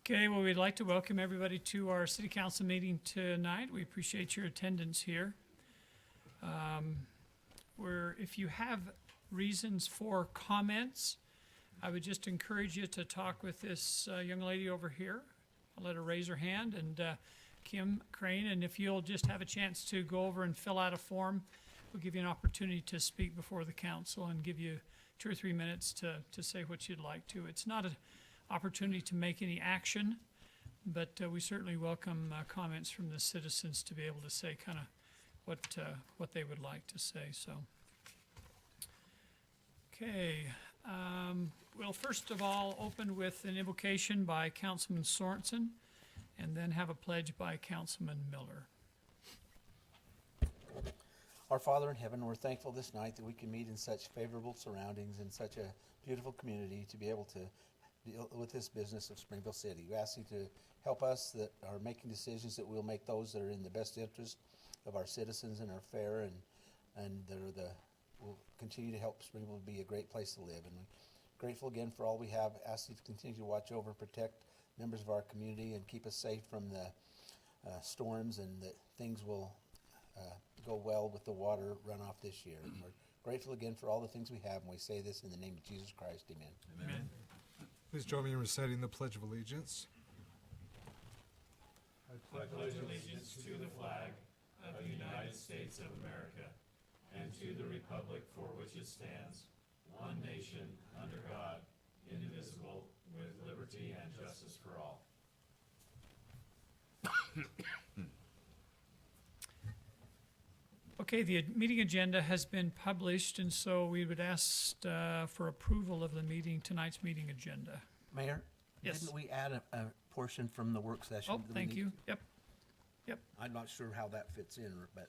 Okay, well, we'd like to welcome everybody to our city council meeting tonight. We appreciate your attendance here. If you have reasons for comments, I would just encourage you to talk with this young lady over here. I'll let her raise her hand, and Kim Crane, and if you'll just have a chance to go over and fill out a form, we'll give you an opportunity to speak before the council and give you 2 or 3 minutes to say what you'd like to. It's not an opportunity to make any action, but we certainly welcome comments from the citizens to be able to say kind of what they would like to say. So, okay, we'll first of all open with an invocation by Councilman Sorensen, and then have a pledge by Councilman Miller. Our Father in heaven, we're thankful this night that we can meet in such favorable surroundings in such a beautiful community to be able to deal with this business of Springville City. We ask you to help us that are making decisions, that we'll make those that are in the best interest of our citizens and are fair and that are will continue to help Springville be a great place to live. And we're grateful again for all we have. Ask you to continue to watch over, protect members of our community and keep us safe from the storms, and that things will go well with the water runoff this year. And we're grateful again for all the things we have, and we say this in the name of Jesus Christ. Amen. Amen. Please join me in reciting the Pledge of Allegiance. I pledge allegiance to the flag of the United States of America and to the republic for which it stands, one nation, under God, indivisible, with liberty and justice for all. Okay, the meeting agenda has been published, and so we would ask for approval of the tonight's meeting agenda. Mayor? Yes. Didn't we add a portion from the work session? Oh, that we thank need? you. Yep. I'm not sure how that fits in, but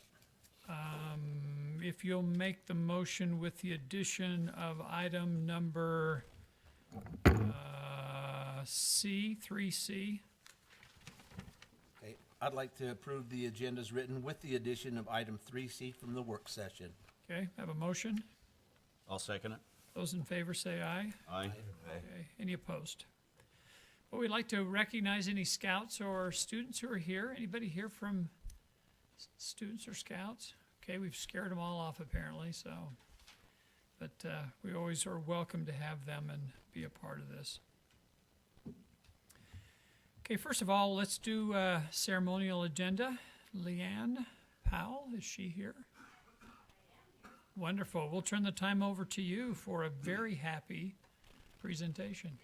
If you'll make the motion with the addition of item number C, 3C. okay. I'd like to approve the agendas written with the addition of item 3C from the work session. Okay, have a motion. I'll second it. Those in favor say aye. Aye. Okay, any opposed? Well, we'd like to recognize any scouts or students who are here. Anybody here from students or scouts? Okay, we've scared them all off apparently, so. But we always are welcome to have them and be a part of this. Okay, first of all, let's do a ceremonial agenda. Leanne Powell, is she here? Wonderful. We'll turn the time over to you for a very happy presentation.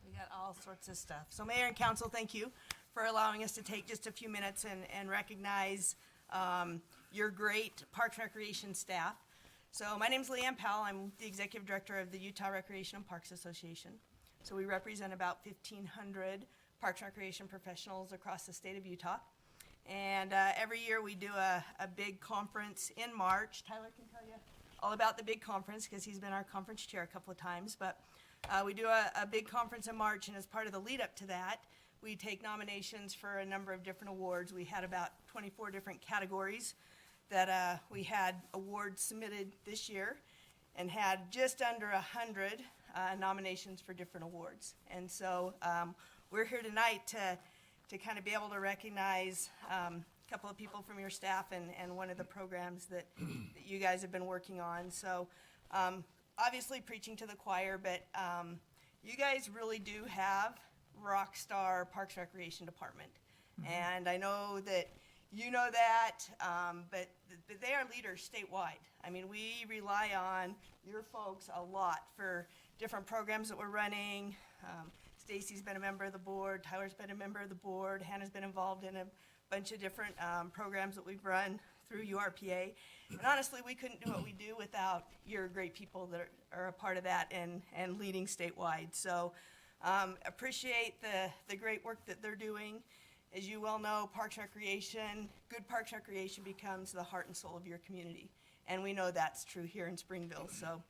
We got all sorts of stuff. So Mayor and Council, thank you for allowing us to take just a few minutes and recognize your great Parks and Recreation staff. So my name's Leanne Powell. I'm the Executive Director of the Utah Recreation and Parks Association. So we represent about 1,500 Parks and Recreation professionals across the state of Utah. And every year we do a big conference in March. Tyler can tell you all about the big conference because he's been our conference chair a couple of times. But we do a big conference in March, and as part of the lead up to that, we take nominations for a number of different awards. We had about 24 different categories that we had awards submitted this year, and had just under 100 nominations for different awards. And so we're here tonight to kind of be able to recognize a couple of people from your staff and one of the programs that you guys have been working on. So obviously preaching to the choir, but you guys really do have rock star Parks Recreation Department. Mm-hmm. And I know that you know that, but they are leaders statewide. I mean, we rely on your folks a lot for different programs that we're running. Stacy's been a member of the board, Tyler's been a member of the board, Hannah's been involved in a bunch of different programs that we've run through URPA. And honestly, we couldn't do what we do without your great people that are a part of that and leading statewide. So appreciate the great work that they're doing. As you well know, Parks Recreation, good Parks Recreation becomes the heart and soul of your community. And we know that's true here in Springville. So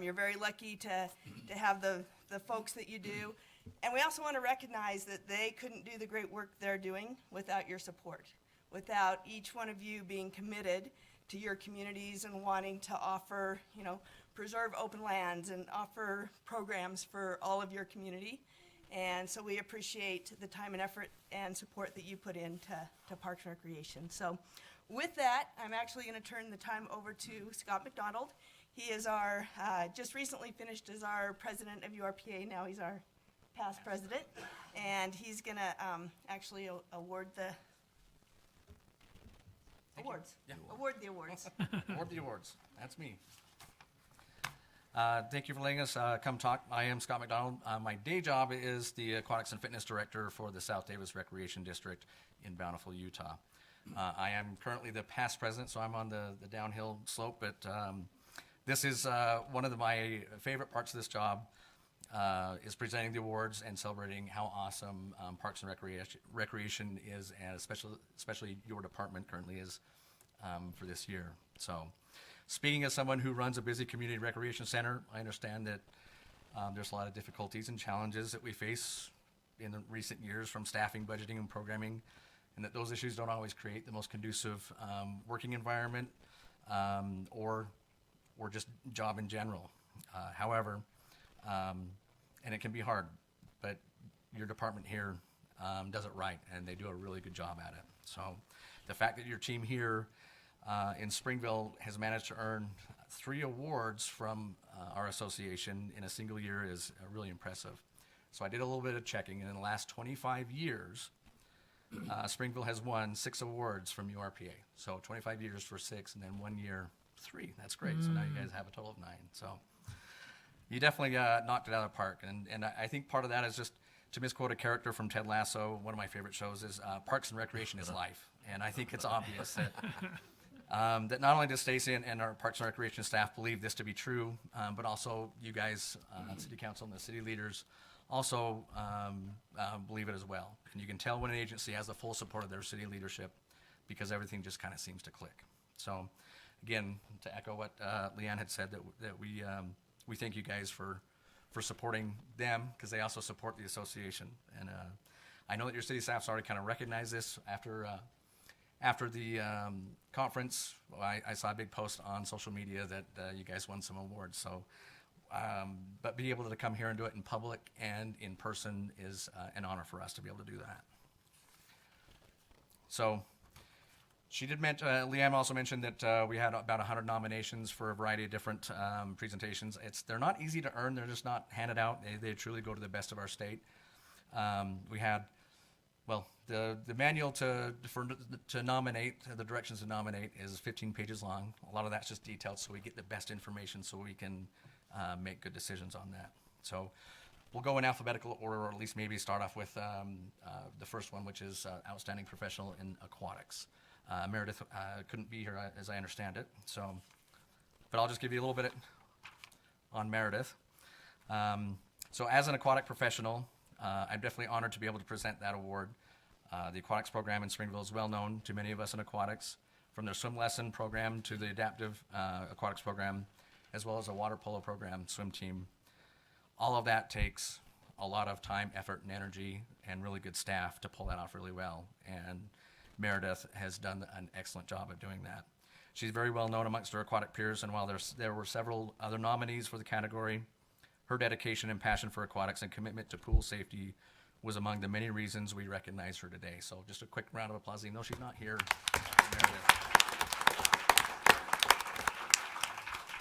you're very lucky to have the folks that you do. And we also want to recognize that they couldn't do the great work they're doing without your support, without each one of you being committed to your communities and wanting to offer, preserve open lands and offer programs for all of your community. And so we appreciate the time and effort and support that you put into Parks and Recreation. So with that, I'm actually going to turn the time over to Scott McDonald. He is our, just recently finished as our president of URPA. Now he's our past president. And he's going to actually award the awards. Yeah. Award the awards. Award the awards. That's me. Thank you for letting us come talk. I am Scott McDonald. My day job is the Aquatics and Fitness Director for the South Davis Recreation District in Bountiful, Utah. I am currently the past president, so I'm on the downhill slope, but this is one of my favorite parts of this job, is presenting the awards and celebrating how awesome Parks and Recreation is, and especially your department currently is for this year. So, speaking as someone who runs a busy community recreation center, I understand that there's a lot of difficulties and challenges that we face in the recent years from staffing, budgeting, and programming, and that those issues don't always create the most conducive working environment or just job in general. However, and it can be hard, but your department here does it right, and they do a really good job at it. So the fact that your team here in Springville has managed to earn 3 awards from our association in a single year is really impressive. So I did a little bit of checking, and in the last 25 years, Springville has won 6 awards from URPA. So 25 years for 6, and then 1 year, 3. That's great. So now you guys have a total of 9. So you definitely knocked it out of the park. And I think part of that is just, to misquote a character from Ted Lasso, one of my favorite shows is Parks and Recreation is life. And I think it's obvious that that not only does Stacy and our Parks and Recreation staff believe this to be true, but also you guys, City Council and the city leaders, also believe it as well. And you can tell when an agency has the full support of their city leadership, because everything just kind of seems to click. So, again, to echo what Leanne had said, that we thank you guys for supporting them, because they also support the association. And I know that your city staff's already kind of recognized this after the conference. I saw a big post on social media that you guys won some awards. So, but being able to come here and do it in public and in person is an honor for us to be able to do that. So, she did mention, Leanne also mentioned that we had about 100 nominations for a variety of different presentations. They're not easy to earn. They're just not handed out. They truly go to the best of our state. We had, well, the manual to nominate, the directions to nominate is 15 pages long. A lot of that's just detailed, so we get the best information so we can make good decisions on that. So we'll go in alphabetical order, or at least maybe start off with the first one, which is Outstanding Professional in Aquatics. Meredith couldn't be here, as I understand it. So, but I'll just give you a little bit on Meredith. So as an aquatic professional, I'm definitely honored to be able to present that award. The aquatics program in Springville is well known to many of us in aquatics, from their swim lesson program to the adaptive aquatics program, as well as a water polo program, swim team. All of that takes a lot of time, effort, and energy, and really good staff to pull that off really well. And Meredith has done an excellent job of doing that. She's very well known amongst her aquatic peers, and while there were several other nominees for the category, her dedication and passion for aquatics and commitment to pool safety was among the many reasons we recognize her today. So just a quick round of applause, even though she's not here. Meredith.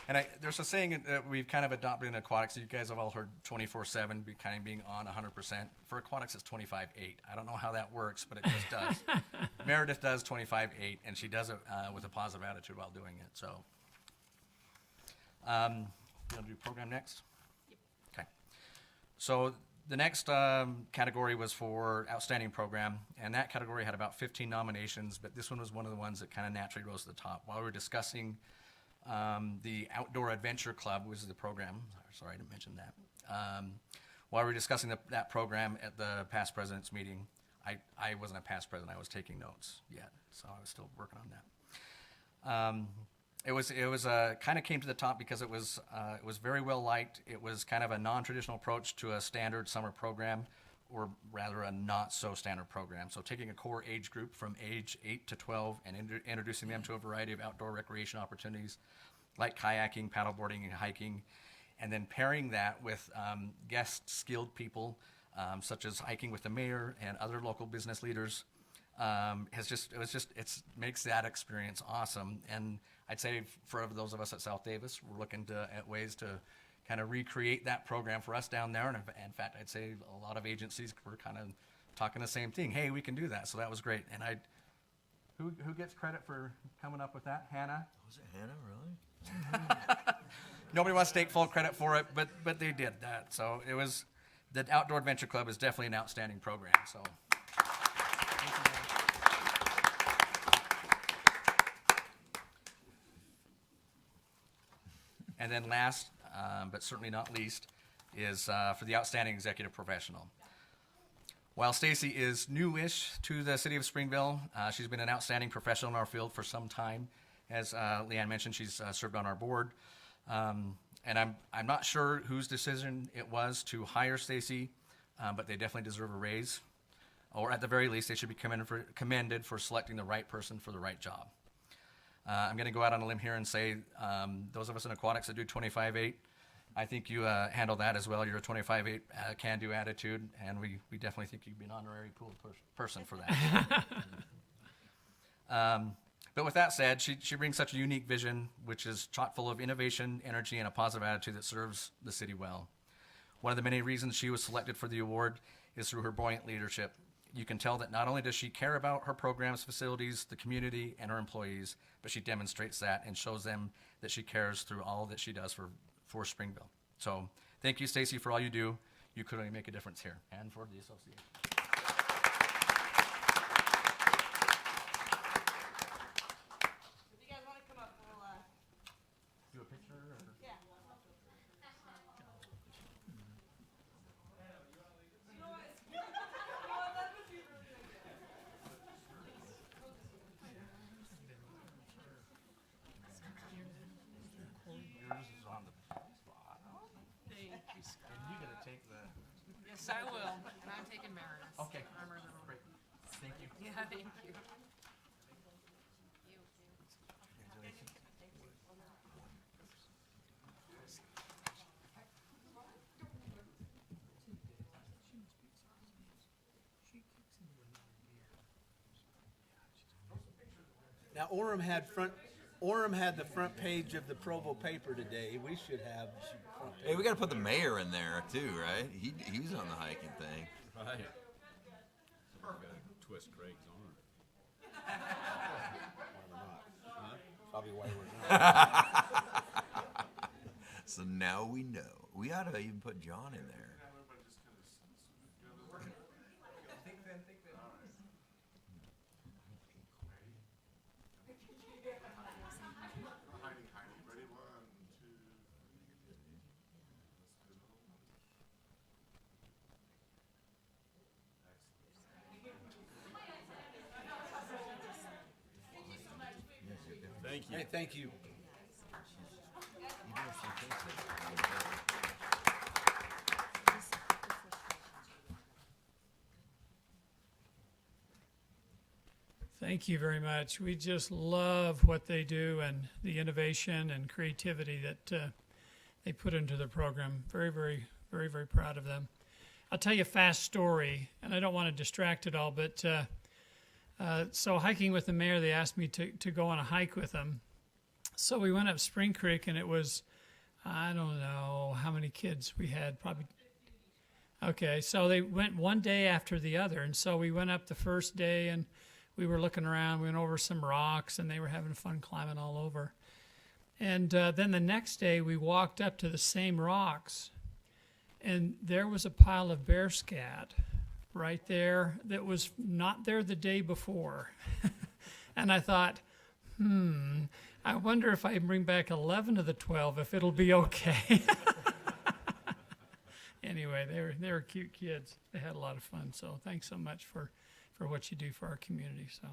And there's a saying that we've kind of adopted in aquatics. You guys have all heard 24/7 kind of being on 100%. For aquatics, it's 25/8. I don't know how that works, but it just does. Meredith does 25/8, and she does it with a positive attitude while doing it. So, you want to do program next? Yep. Okay. So the next category was for Outstanding Program, and that category had about 15 nominations, but this one was one of the ones that kind of naturally rose to the top. While we were discussing the Outdoor Adventure Club, which is the program. Sorry, I didn't mention that. While we were discussing that program at the past president's meeting, I wasn't a past president. I was taking notes yet, so I was still working on that. It was kind of came to the top because it was very well liked. It was kind of a non-traditional approach to a standard summer program or rather a not so standard program. So taking a core age group from age 8 to 12 and introducing them to a variety of outdoor recreation opportunities like kayaking, paddleboarding, and hiking, and then pairing that with guest skilled people such as hiking with the mayor and other local business leaders. It makes that experience awesome. And I'd say for those of us at South Davis, we're looking at ways to kind of recreate that program for us down there. And in fact, I'd say a lot of agencies were kind of talking the same thing. Hey, we can do that. So that was great. And who gets credit for coming up with that? Hannah? Was it Hannah, really? Nobody wants to take full credit for it, but they did that. So it was, the Outdoor Adventure Club is definitely an outstanding program. So. And then last, but certainly not least, is for the Outstanding Executive Professional. While Stacy is newish to the city of Springville, she's been an outstanding professional in our field for some time. As Leanne mentioned, she's served on our board. And I'm not sure whose decision it was to hire Stacy, but they definitely deserve a raise. Or at the very least, they should be commended for selecting the right person for the right job. I'm going to go out on a limb here and say those of us in aquatics that do 25-8, I think you handle that as well. You're a 25-8 can-do attitude, and we definitely think you'd be an honorary pool person for that. But with that said, she brings such a unique vision, which is chock full of innovation, energy, and a positive attitude that serves the city well. One of the many reasons she was selected for the award is through her buoyant leadership. You can tell that not only does she care about her programs, facilities, the community, and her employees, but she demonstrates that and shows them that she cares through all that she does for Springville. So thank you, Stacy, for all you do. You could only make a difference here and for the association. If you guys want to come up, we'll Do a picture? Or? yeah. Yours is on the spot. Thank you, Scott. And you gotta take the. Yes, I will. And I'm taking Meredith's. Okay. I'm her little. Great. Thank you. Yeah, thank you. Now, Orem had the front page of the Provo paper today. We should have front page. Hey, we got to put the mayor in there too, right? He was on the hiking thing. Right. Twist Craig's arm. Probably why we're not. So now we know. We ought to even put John in there. Thank you. Hey, thank you. Thank you very much. We just love what they do and the innovation and creativity that they put into the program. Very, very, very, very proud of them. I'll tell you a fast story, and I don't want to distract it all, but so hiking with the mayor, they asked me to go on a hike with them. So we went up Spring Creek, and it was, I don't know how many kids we had, probably. Okay, so they went one day after the other, and so we went up the first day, and we were looking around, we went over some rocks, and they were having fun climbing all over. And then the next day, we walked up to the same rocks, and there was a pile of bear scat right there that was not there the day before. And I thought, I wonder if I bring back 11 of the 12, if it'll be okay. Anyway, they were cute kids. They had a lot of fun, so thanks so much for what you do for our community. So,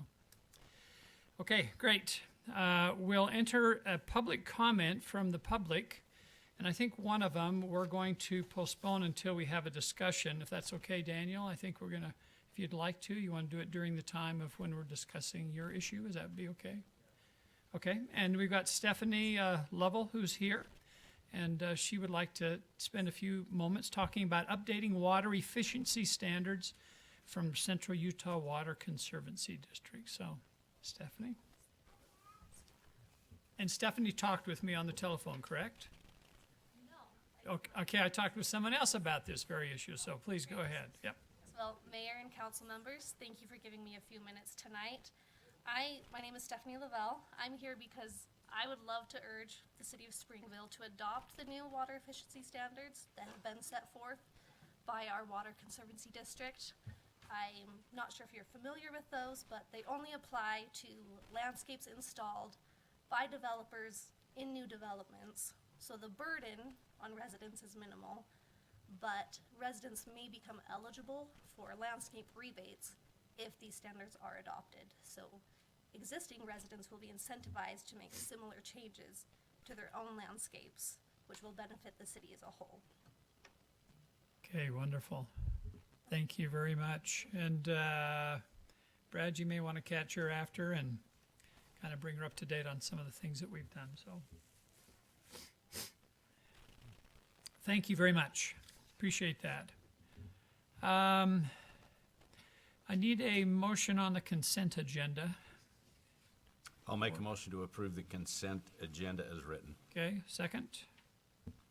okay, great. We'll enter a public comment from the public. And I think one of them, we're going to postpone until we have a discussion, if that's okay, Daniel. I think we're going to, if you'd like to, you want to do it during the time of when we're discussing your issue. Is that be okay? Okay, and we've got Stephanie Lovell, who's here. And she would like to spend a few moments talking about updating water efficiency standards from Central Utah Water Conservancy District. So, Stephanie? And Stephanie talked with me on the telephone, correct? No. Okay, I talked with someone else about this very issue, so please go ahead. Yep. Well, Mayor and council members, thank you for giving me a few minutes tonight. My name is Stephanie Lavelle. I'm here because I would love to urge the city of Springville to adopt the new water efficiency standards that have been set forth by our Water Conservancy District. I'm not sure if you're familiar with those, but they only apply to landscapes installed by developers in new developments. So the burden on residents is minimal, but residents may become eligible for landscape rebates if these standards are adopted. So existing residents will be incentivized to make similar changes to their own landscapes, which will benefit the city as a whole. Okay, wonderful. Thank you very much. And Brad, you may want to catch her after and kind of bring her up to date on some of the things that we've done. So thank you very much. Appreciate that. I need a motion on the consent agenda. I'll make a motion to approve the consent agenda as written. Okay, second.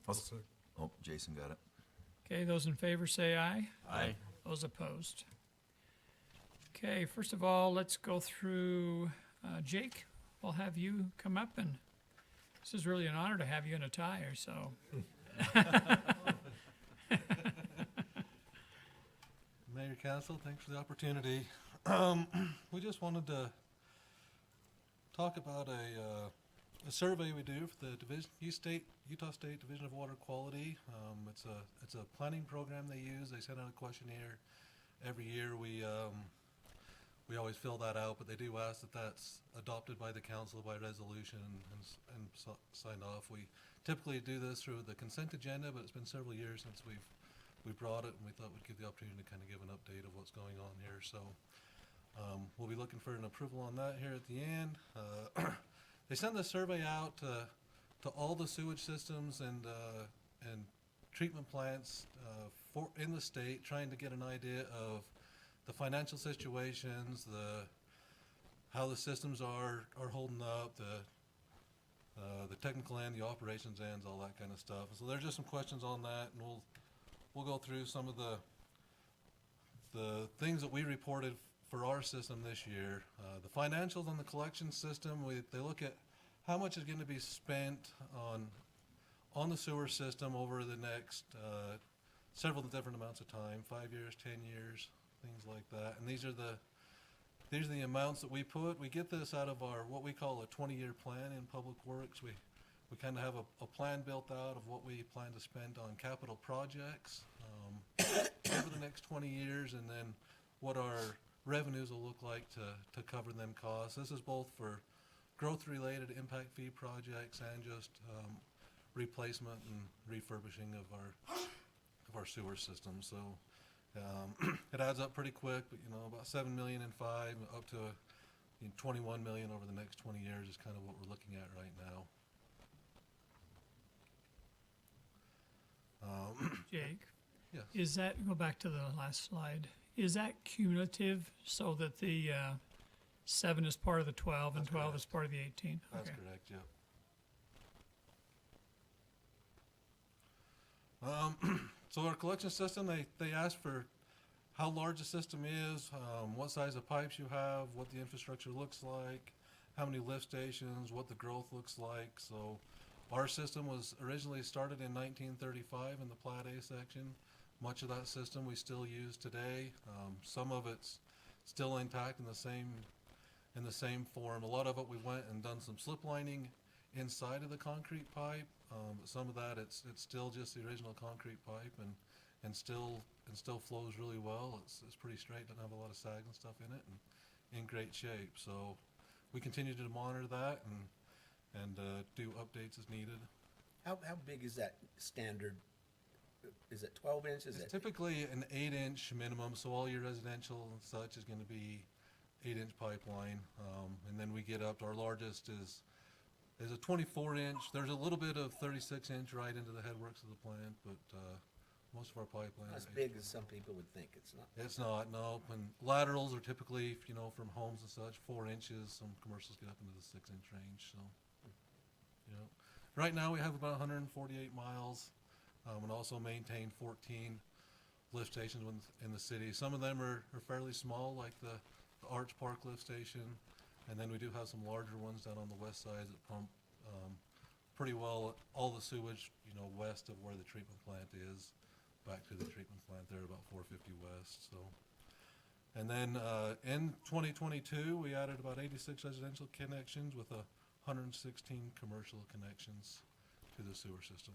Oh, Jason got it. Okay, those in favor say aye. Aye. Those opposed. Okay, first of all, let's go through, Jake, we'll have you come up, and this is really an honor to have you in a tie, so. Mayor, Council, thanks for the opportunity. We just wanted to talk about a survey we do for the Utah State Division of Water Quality. It's a planning program they use. They send out a questionnaire every year. We always fill that out, but they do ask that that's adopted by the council by resolution and signed off. We typically do this through the consent agenda, but it's been several years since we brought it, and we thought we'd give the opportunity to kind of give an update of what's going on here. So we'll be looking for an approval on that here at the end. They send the survey out to all the sewage systems and treatment plants in the state, trying to get an idea of the financial situations, how the systems are holding up, the technical end, the operations ends, all that kind of stuff. So there's just some questions on that, and we'll go through some of the things that we reported for our system this year. The financials on the collection system, they look at how much is going to be spent on the sewer system over the next several different amounts of time, 5 years, 10 years, things like that. And these are the amounts that we put. We get this out of our what we call a 20-year plan in Public Works. We kind of have a plan built out of what we plan to spend on capital projects over the next 20 years, and then what our revenues will look like to cover them costs. This is both for growth-related impact fee projects and just replacement and refurbishing of our sewer system. So it adds up pretty quick, but about $7 million in 5, up to $21 million over the next 20 years is kind of what we're looking at right now. Jake? Yes. Is that, go back to the last slide, is that cumulative so that the 7 is part of the 12 and That's 12 correct. is part of the 18? That's Okay. correct, yep. So our collection system, they ask for how large the system is, what size of pipes you have, what the infrastructure looks like, how many lift stations, what the growth looks like. So our system was originally started in 1935 in the Plat A section. Much of that system we still use today. Some of it's still intact in the same form. A lot of it we went and done some slip lining inside of the concrete pipe. But some of that it's still just the original concrete pipe and still flows really well. It's pretty straight, doesn't have a lot of sag and stuff in it, and in great shape. So we continue to monitor that and do updates as needed. How big is that standard? Is it 12 inches? It's typically an 8-inch minimum, so all your residential and such is gonna be 8-inch pipeline. And then we get up to our largest is a 24-inch. There's a little bit of 36-inch right into the headworks of the plant, but, most of our pipeline. Not as big as some people would think. It's not. It's not, no. And laterals are typically, you know, from homes and such, 4 inches. Some commercials get up into the 6-inch range, so. You know, right now we have about 148 miles, and also maintain 14 lift stations in the city. Some of them are fairly small, like the Arch Park lift station. And then we do have some larger ones down on the west side that pump, pretty well all the sewage, you know, west of where the treatment plant is, back to the treatment plant there, about 450 west, so. And then, in 2022, we added about 86 residential connections with 116 commercial connections to the sewer system.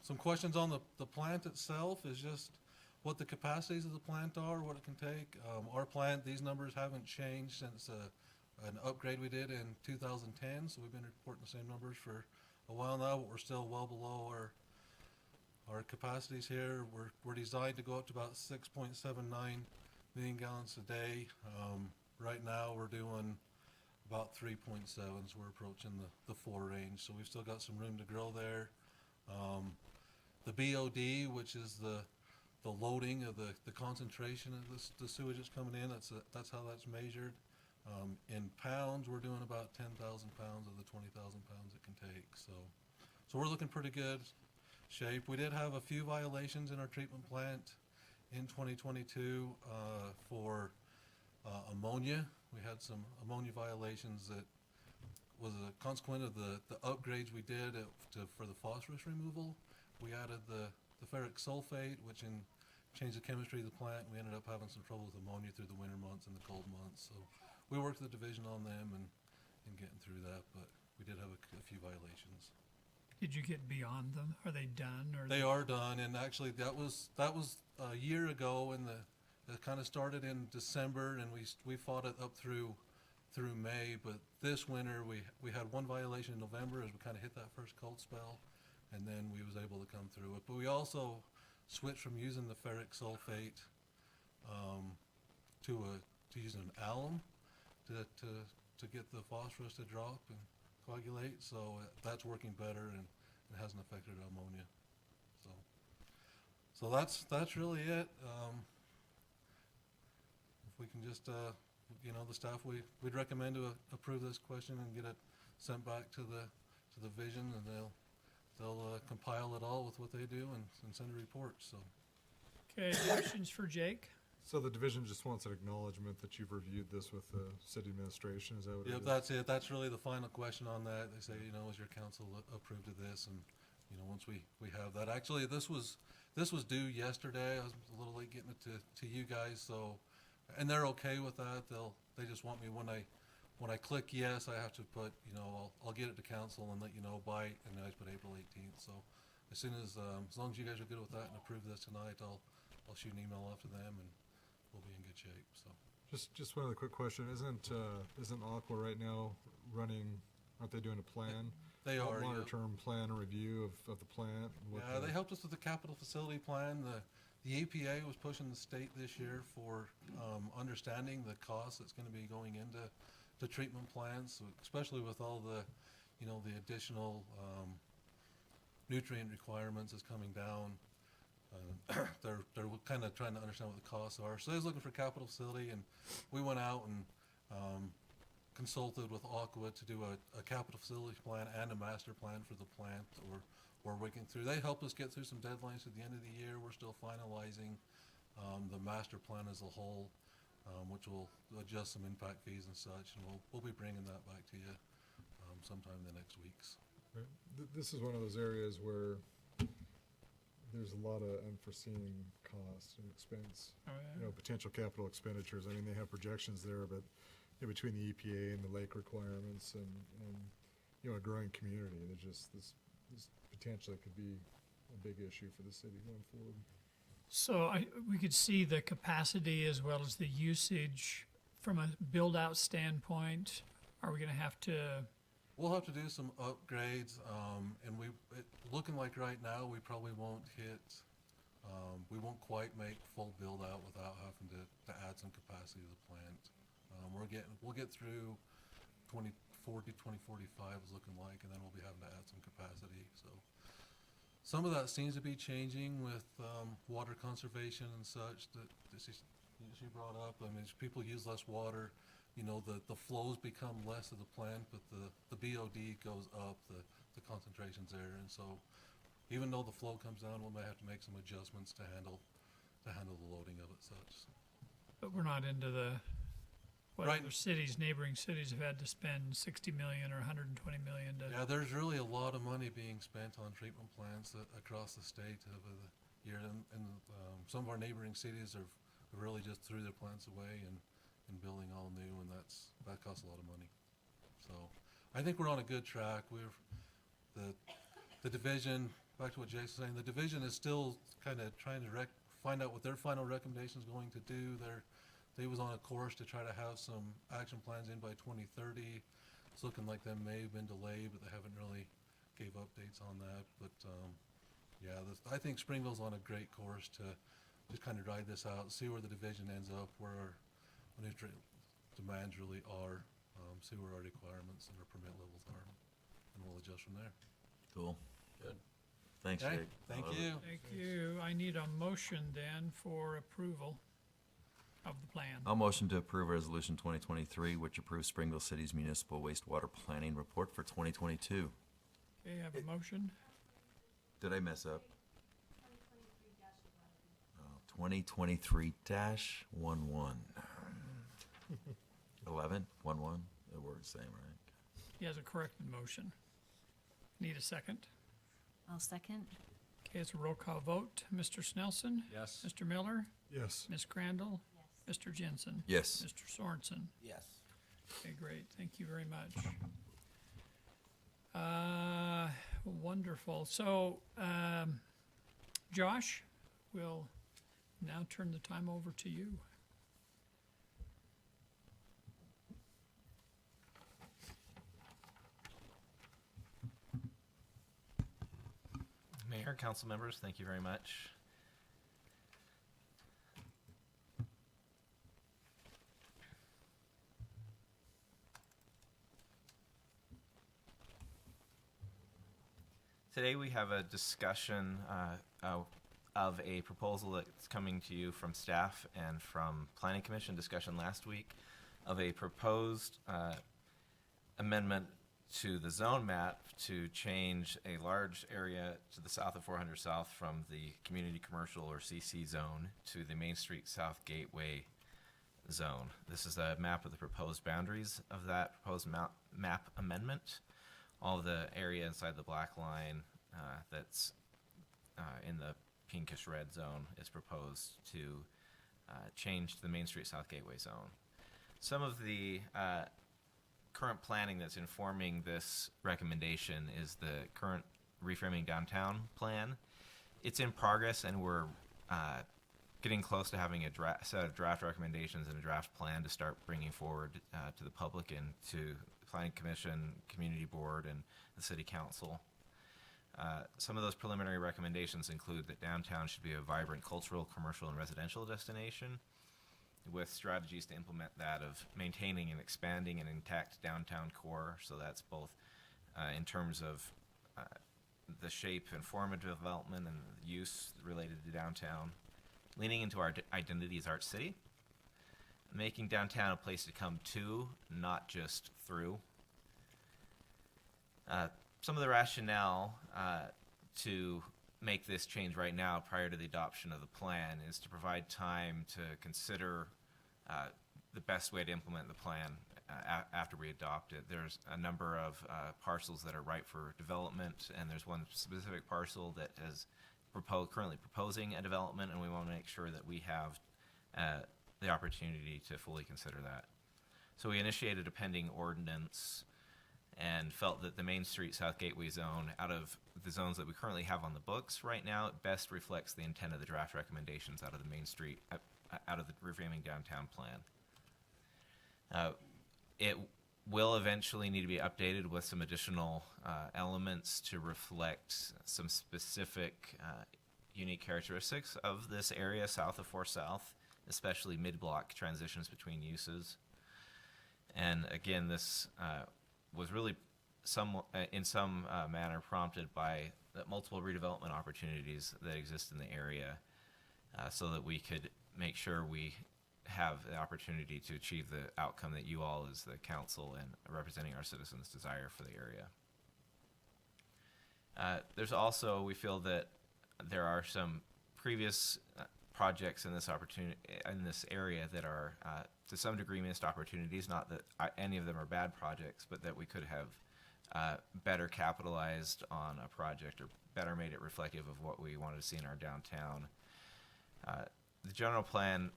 Some questions on the plant itself is just what the capacities of the plant are, what it can take. Our plant, these numbers haven't changed since an upgrade we did in 2010, so we've been reporting the same numbers for a while now, but we're still well below our capacities here. We're designed to go up to about 6.79 million gallons a day. Right now we're doing about 3.7, so we're approaching the 4 range. So we've still got some room to grow there. The BOD, which is the loading of the concentration of the sewage that's coming in, that's how that's measured. In pounds, we're doing about 10,000 pounds of the 20,000 pounds it can take. So we're looking pretty good shape. We did have a few violations in our treatment plant in 2022 for ammonia. We had some ammonia violations that was a consequence of the upgrades we did for the phosphorus removal. We added the ferric sulfate, which changed the chemistry of the plant. We ended up having some trouble with ammonia through the winter months and the cold months. So we worked with the division on them and getting through that, but we did have a few violations. Did you get beyond them? Are they done? Or They are done, and actually that was a year ago, and it kind of started in December, and we fought it up through May. But this winter we had one violation in November as we kind of hit that first cold spell, and then we was able to come through it. But we also switched from using the ferric sulfate to using an alum to get the phosphorus to drop and coagulate. So that's working better, and it hasn't affected ammonia. So that's really it. If we can just, you know, the staff, we'd recommend to approve this question and get it sent back to the division, and they'll compile it all with what they do and send a report. So. Okay, questions for Jake? So the division just wants an acknowledgement that you've reviewed this with the city administration, is that what it is? Yep, that's it. That's really the final question on that. They say, you know, is your council approved of this? And, you know, once we have that. Actually, this was due yesterday. I was a little late getting it to you guys, so, and they're okay with that. They just want me when I click yes, I have to put, you know, I'll get it to council and let you know by, and I put April 18th. So as long as you guys are good with that and approve this tonight, I'll shoot an email off to them, and we'll be in good shape. So Just one other quick question. Isn't Aqua right now aren't they doing a plan? They are, longer term plan or review of the plant? Yeah, they helped us with the capital facility plan. The EPA was pushing the state this year for understanding the cost that's going to be going into the treatment plants, especially with all the, you know, the additional nutrient requirements is coming down. They're kind of trying to understand what the costs are. So they was looking for capital facility, and we went out and consulted with Aqua to do a capital facility plan and a master plan for the plant that we're working through. They helped us get through some deadlines at the end of the year. We're still finalizing the master plan as a whole, which will adjust some impact fees and such, and we'll be bringing that back to you sometime in the next weeks. Right. This is one of those areas where there's a lot of unforeseen costs and expense, Oh, yeah. you know, potential capital expenditures. I mean, they have projections there, but you know, between the EPA and the lake requirements and you know, a growing community, there's just this potentially could be a big issue for the city going forward. So we could see the capacity as well as the usage from a build-out standpoint Are we gonna have to, We'll have to do some upgrades, and looking like right now, we probably won't hit, we won't quite make full build out without having to add some capacity to the plant. We'll get through 2040, 2045 is looking like, and then we'll be having to add some capacity, so. Some of that seems to be changing with, water conservation and such that she brought up. I mean, as people use less water, you know, the flows become less of the plant, but the BOD goes up, the concentration's there, and so even though the flow comes down, we may have to make some adjustments to handle the loading of it such. but we're not into what Right. other cities, neighboring cities have had to spend 60 million or 120 million to. Yeah, there's really a lot of money being spent on treatment plants across the state over the year, and some of our neighboring cities have really just threw their plants away and building all new, and that costs a lot of money. So I think we're on a good track. The division, back to what Jason's saying, the division is still kind of trying to find out what their final recommendation is going to do. They was on a course to try to have some action plans in by 2030. It's looking like they may have been delayed, but they haven't really gave updates on that. But yeah, I think Springville's on a great course to just kind of ride this out, see where the division ends up, where our nutrient demands really are, see where our requirements and our permit levels are, and we'll adjust from there. Cool. Good. Thanks, Okay, Jake. thank Love it. you. Thank you. I need a motion then for approval of the plan. I'll motion to approve Resolution 2023, which approves Springville City's municipal wastewater planning report for 2022. Okay, I have a motion. Did I mess up? 2023-11. 11? 11? The word's same, right? He has a corrected motion. Need a second? I'll second. Okay, it's a roll call vote. Mr. Snelson? Yes. Mr. Miller? Yes. Ms. Crandall? Mr. Jensen? Yes. Mr. Sorensen? Yes. Okay, great. Thank you very much. Wonderful. So, Josh, we'll now turn the time over to you. Mayor, council members, thank you very much. Today we have a discussion of a proposal that's coming to you from staff and from Planning Commission, discussion last week of a proposed amendment to the zone map to change a large area to the south of 400 South from the Community Commercial or CC zone to the Main Street South Gateway zone. This is a map of the proposed boundaries of that proposed map amendment. All the area inside the black line that's in the pinkish red zone is proposed to change to the Main Street South Gateway zone. Some of the current planning that's informing this recommendation is the current reframing downtown plan. It's in progress, and we're getting close to having a set of draft recommendations and a draft plan to start bringing forward to the public and to the Planning Commission, Community Board, and the City Council. Some of those preliminary recommendations include that downtown should be a vibrant cultural, commercial, and residential destination, with strategies to implement that of maintaining and expanding an intact downtown core. So that's both in terms of the shape and form of development and the use related to downtown, leaning into our identity as Art City, making downtown a place to come to, not just through. Some of the rationale to make this change right now prior to the adoption of the plan is to provide time to consider the best way to implement the plan after we adopt it. There's a number of parcels that are ripe for development, and there's one specific parcel that is currently proposing a development, and we want to make sure that we have the opportunity to fully consider that. So we initiated a pending ordinance and felt that the Main Street South Gateway zone, out of the zones that we currently have on the books right now, it best reflects the intent of the draft recommendations out of the Main Street, out of the reframing downtown plan. It will eventually need to be updated with some additional elements to reflect some specific unique characteristics of this area south of 4 South, especially mid-block transitions between uses. And again, this was really in some manner prompted by the multiple redevelopment opportunities that exist in the area, so that we could make sure we have the opportunity to achieve the outcome that you all as the council and representing our citizens desire for the area. There's also, we feel that there are some previous projects in this opportunity in this area that are to some degree missed opportunities. Not that any of them are bad projects, but that we could have better capitalized on a project or better made it reflective of what we wanted to see in our downtown. The general plan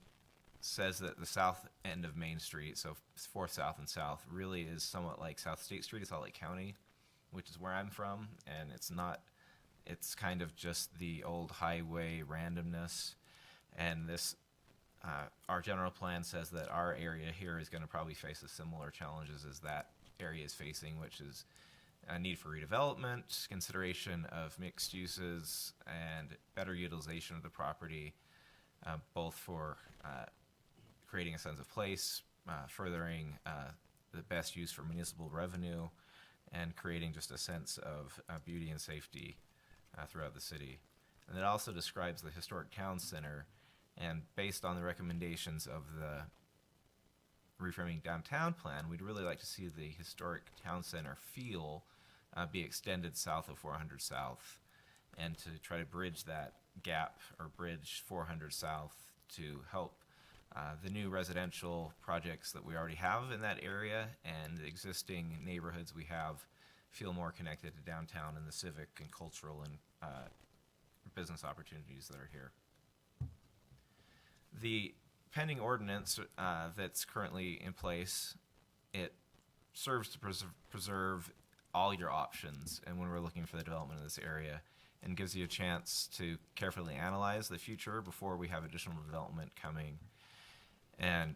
says that the south end of Main Street, so 4th South and South, really is somewhat like South State Street, Salt Lake County, which is where I'm from, and it's kind of just the old highway randomness. And this, our general plan says that our area here is going to probably face the similar challenges as that area is facing, which is a need for redevelopment, consideration of mixed uses, and better utilization of the property, both for creating a sense of place, furthering the best use for municipal revenue, and creating just a sense of beauty and safety throughout the city. And it also describes the historic town center, and based on the recommendations of the reframing downtown plan, we'd really like to see the historic town center feel be extended south of 400 South, and to try to bridge that gap, or bridge 400 South, to help the new residential projects that we already have in that area and the existing neighborhoods we have feel more connected to downtown and the civic and cultural and business opportunities that are here. The pending ordinance that's currently in place, it serves to preserve all your options, and when we're looking for the development of this area, and gives you a chance to carefully analyze the future before we have additional development coming. And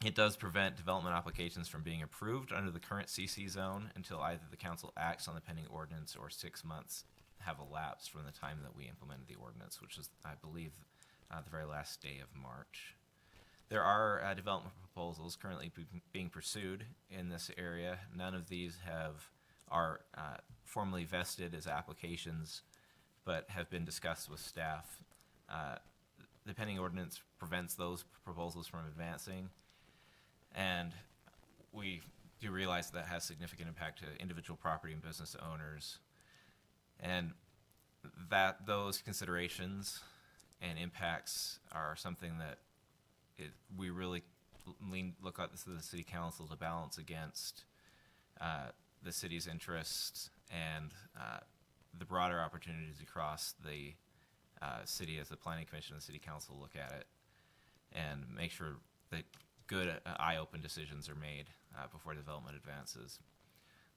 it does prevent development applications from being approved under the current CC zone until either the council acts on the pending ordinance or 6 months have elapsed from the time that we implemented the ordinance, which is, I believe, the very last day of March. There are development proposals currently being pursued in this area. None of these are formally vested as applications, but have been discussed with staff. The pending ordinance prevents those proposals from advancing, and we do realize that has significant impact to individual property and business owners, and that those considerations and impacts are something that we really look at the city council to balance against the city's interests and the broader opportunities across the city as the planning commission and the city council look at it, and make sure that good eye-open decisions are made before development advances.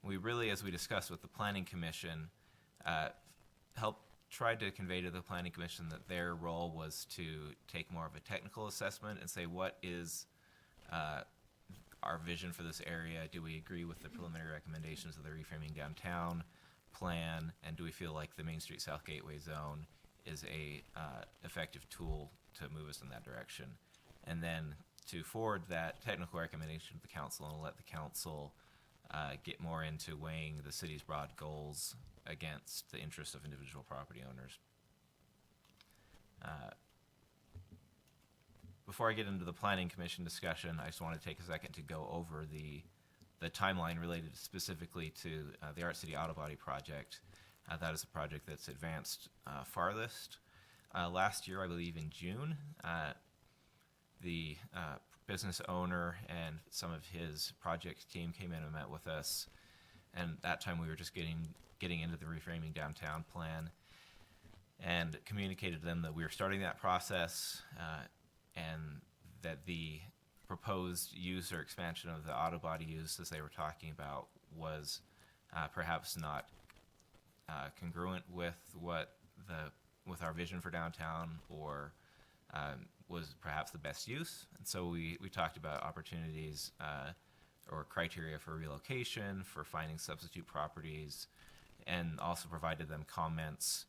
We really, as we discussed with the planning commission, tried to convey to the planning commission that their role was to take more of a technical assessment and say, what is our vision for this area? Do we agree with the preliminary recommendations of the reframing downtown plan, and do we feel like the Main Street South Gateway Zone is a effective tool to move us in that direction? And then to forward that technical recommendation to the council and let the council get more into weighing the city's broad goals against the interests of individual property owners. Before I get into the planning commission discussion, I just want to take a second to go over the timeline related specifically to the Art City Auto Body project. That is a project that's advanced farthest. Last year, I believe in June, the business owner and some of his project team came in and met with us, and that time we were just getting into the reframing downtown plan, and communicated to them that we were starting that process, and that the proposed use or expansion of the auto body use, as they were talking about, was perhaps not congruent with with our vision for downtown, or was perhaps the best use. And so we talked about opportunities or criteria for relocation, for finding substitute properties, and also provided them comments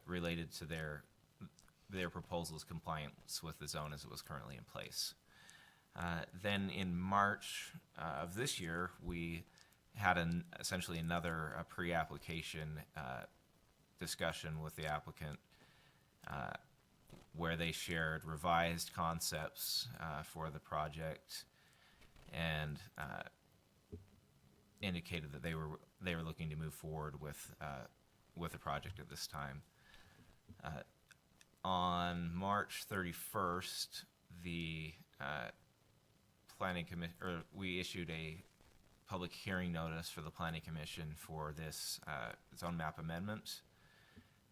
related to their proposal's compliance with the zone as it was currently in place. Then in March of this year, we had essentially another pre-application discussion with the applicant where they shared revised concepts for the project and indicated that they were looking to move forward with the project at this time. On March 31st, the planning commission, or we issued a public hearing notice for the planning commission for this zone map amendment,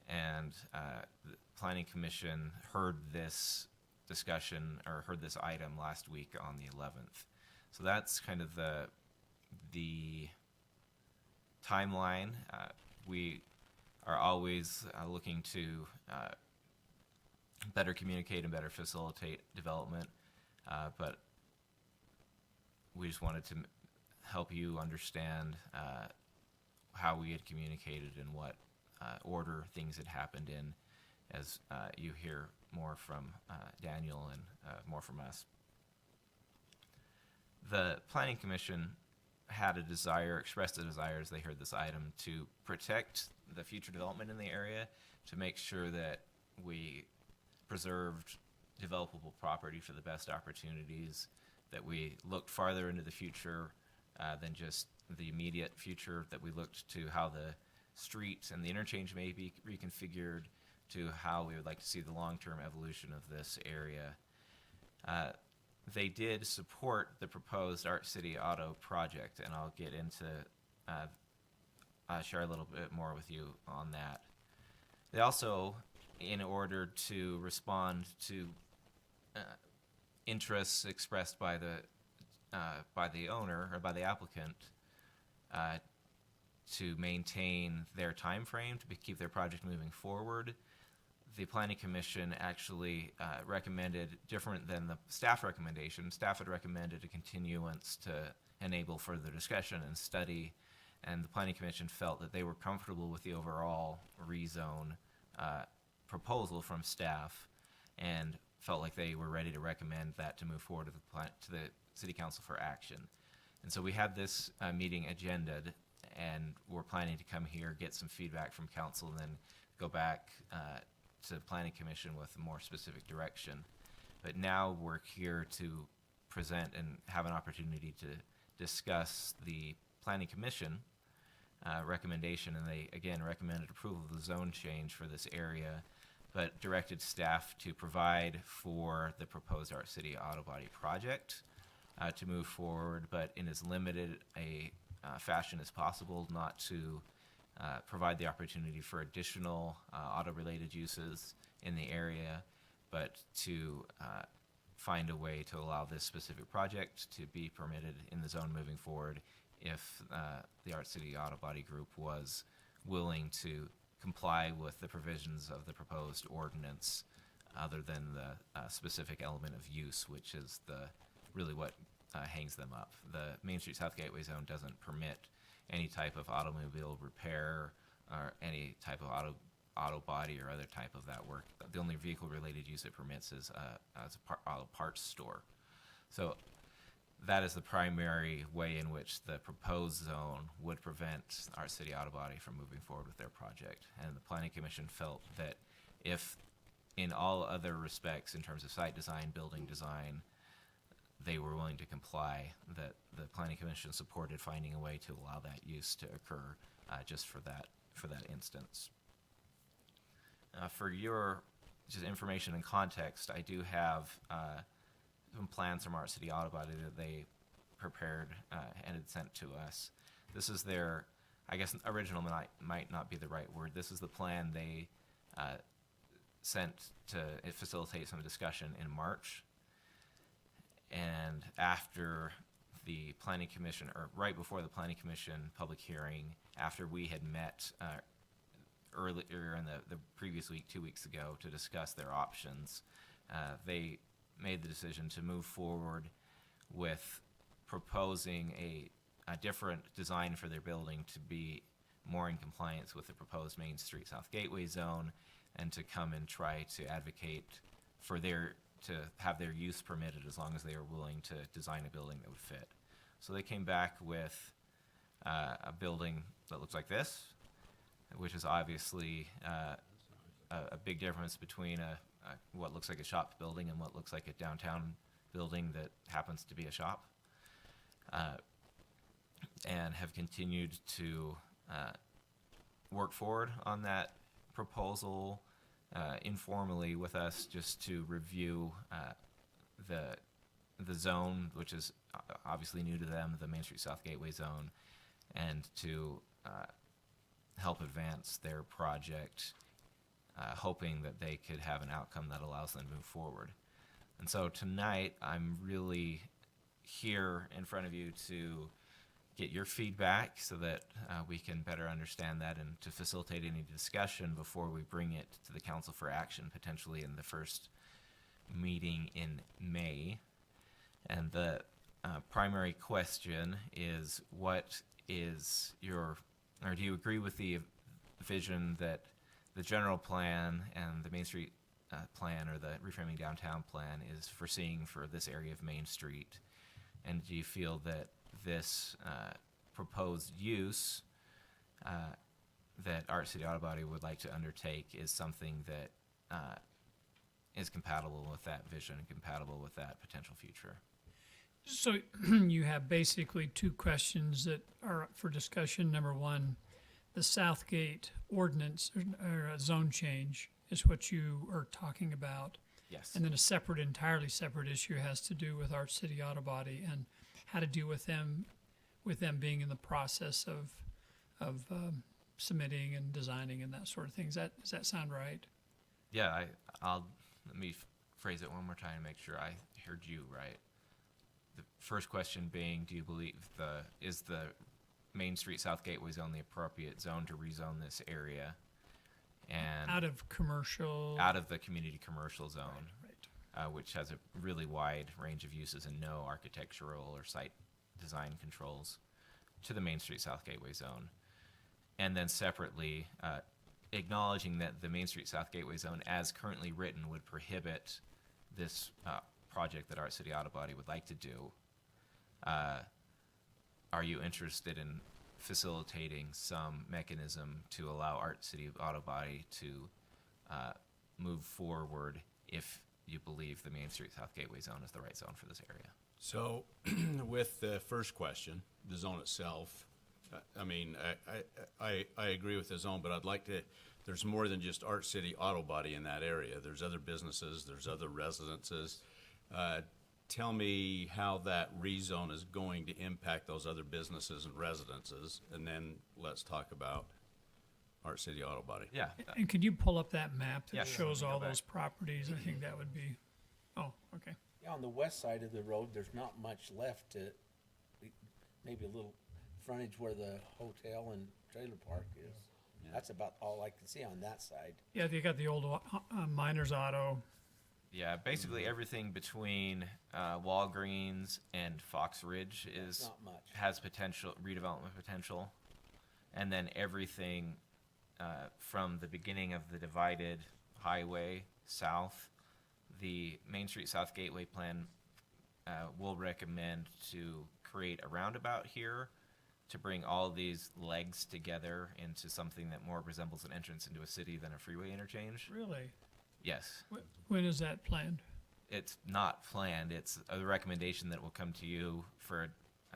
and the planning commission heard this discussion, or heard this item last week on the 11th. So that's kind of the timeline. We are always looking to better communicate and better facilitate development, but we just wanted to help you understand how we had communicated and what order things had happened in, as you hear more from Daniel and more from us. The Planning Commission had expressed a desire as they heard this item, to protect the future development in the area, to make sure that we preserved developable property for the best opportunities, that we looked farther into the future than just the immediate future, that we looked to how the streets and the interchange may be reconfigured, to how we would like to see the long-term evolution of this area. They did support the proposed Art City Auto project, and I'll get into share a little bit more with you on that. They also, in order to respond to interests expressed by the owner or by the applicant, to maintain their time frame, to keep their project moving forward, the Planning Commission actually recommended, different than the staff recommendation. Staff had recommended a continuance to enable further discussion and study, and the Planning Commission felt that they were comfortable with the overall rezone proposal from staff, and felt like they were ready to recommend that to move forward to the City Council for action. And so we had this meeting agended, and we're planning to come here, get some feedback from council, and then go back to the Planning Commission with a more specific direction. But now we're here to present and have an opportunity to discuss the Planning Commission recommendation, and they again recommended approval of the zone change for this area, but directed staff to provide for the proposed Art City Auto Body project to move forward, but in as limited a fashion as possible, not to provide the opportunity for additional auto-related uses in the area, but to find a way to allow this specific project to be permitted in the zone moving forward if the Art City Auto Body Group was willing to comply with the provisions of the proposed ordinance, other than the specific element of use, which is really what hangs them up. The Main Street South Gateway Zone doesn't permit any type of automobile repair or any type of auto body or other type of that work. The only vehicle-related use it permits is as a auto parts store. So that is the primary way in which the proposed zone would prevent our city auto body from moving forward with their project. And the Planning Commission felt that if in all other respects, in terms of site design, building design, they were willing to comply, that the Planning Commission supported finding a way to allow that use to occur just for that instance. For your just information and context, I do have some plans from Art City Auto Body that they prepared and had sent to us. This is their, I guess original might not be the right word. This is the plan they sent to facilitate some discussion in March. And after the Planning Commission, or right before the Planning Commission public hearing, after we had met earlier in the previous week, 2 weeks ago, to discuss their options, they made the decision to move forward with proposing a different design for their building to be more in compliance with the proposed Main Street South Gateway zone, and to come and try to advocate for to have their use permitted as long as they are willing to design a building that would fit. So they came back with a building that looks like this, which is obviously a big difference between what looks like a shop building and what looks like a downtown building that happens to be a shop, and have continued to work forward on that proposal informally with us, just to review the zone, which is obviously new to them, the Main Street South Gateway zone, and to help advance their project, hoping that they could have an outcome that allows them to move forward. And so tonight, I'm really here in front of you to get your feedback so that we can better understand that, and to facilitate any discussion before we bring it to the council for action, potentially in the first meeting in May. And the primary question is, what is or do you agree with the vision that the general plan and the Main Street plan, or the reframing downtown plan, is foreseeing for this area of Main Street? And do you feel that this proposed use that Art City Auto Body would like to undertake is something that is compatible with that vision and compatible with that potential future? So you have basically two questions that are up for discussion. Number one, the Southgate ordinance or a zone change is what you are talking about. Yes. And then a entirely separate issue has to do with Art City Auto Body and how to deal with them being in the process of submitting and designing and that sort of thing. Does that sound right? Yeah, let me phrase it one more time to make sure I heard you right. The first question being, do you believe is the Main Street South Gateway zone the appropriate zone to rezone this area? And out of the community commercial zone, right. Which has a really wide range of uses and no architectural or site design controls, to the Main Street South Gateway zone. And then separately, acknowledging that the Main Street South Gateway zone, as currently written, would prohibit this project that Art City Auto Body would like to do. Are you interested in facilitating some mechanism to allow Art City Auto Body to move forward if you believe the Main Street South Gateway zone is the right zone for this area? So, with the first question, the zone itself, I mean, I agree with the zone, but I'd like to, there's more than just Art City Auto Body in that area. There's other businesses, there's other residences. Tell me how that rezone is going to impact those other businesses and residences, and then let's talk about Art City Auto Body. Yeah. And could you pull up that map that Yes. shows Let me all go back. those properties? I think that would be, oh, okay. Yeah, on the west side of the road, there's not much left to, maybe a little frontage where the hotel and trailer park is. Yeah. That's about all I can see on that side. Yeah, they got the old Miners Auto. Yeah, basically everything between Walgreens and Fox Ridge Not much. has potential, redevelopment potential. And then everything from the beginning of the divided highway south, the Main Street South Gateway plan will recommend to create a roundabout here to bring all these legs together into something that more resembles an entrance into a city than a freeway interchange. Really? Yes. When is that planned? It's not planned. It's a recommendation that will come to you for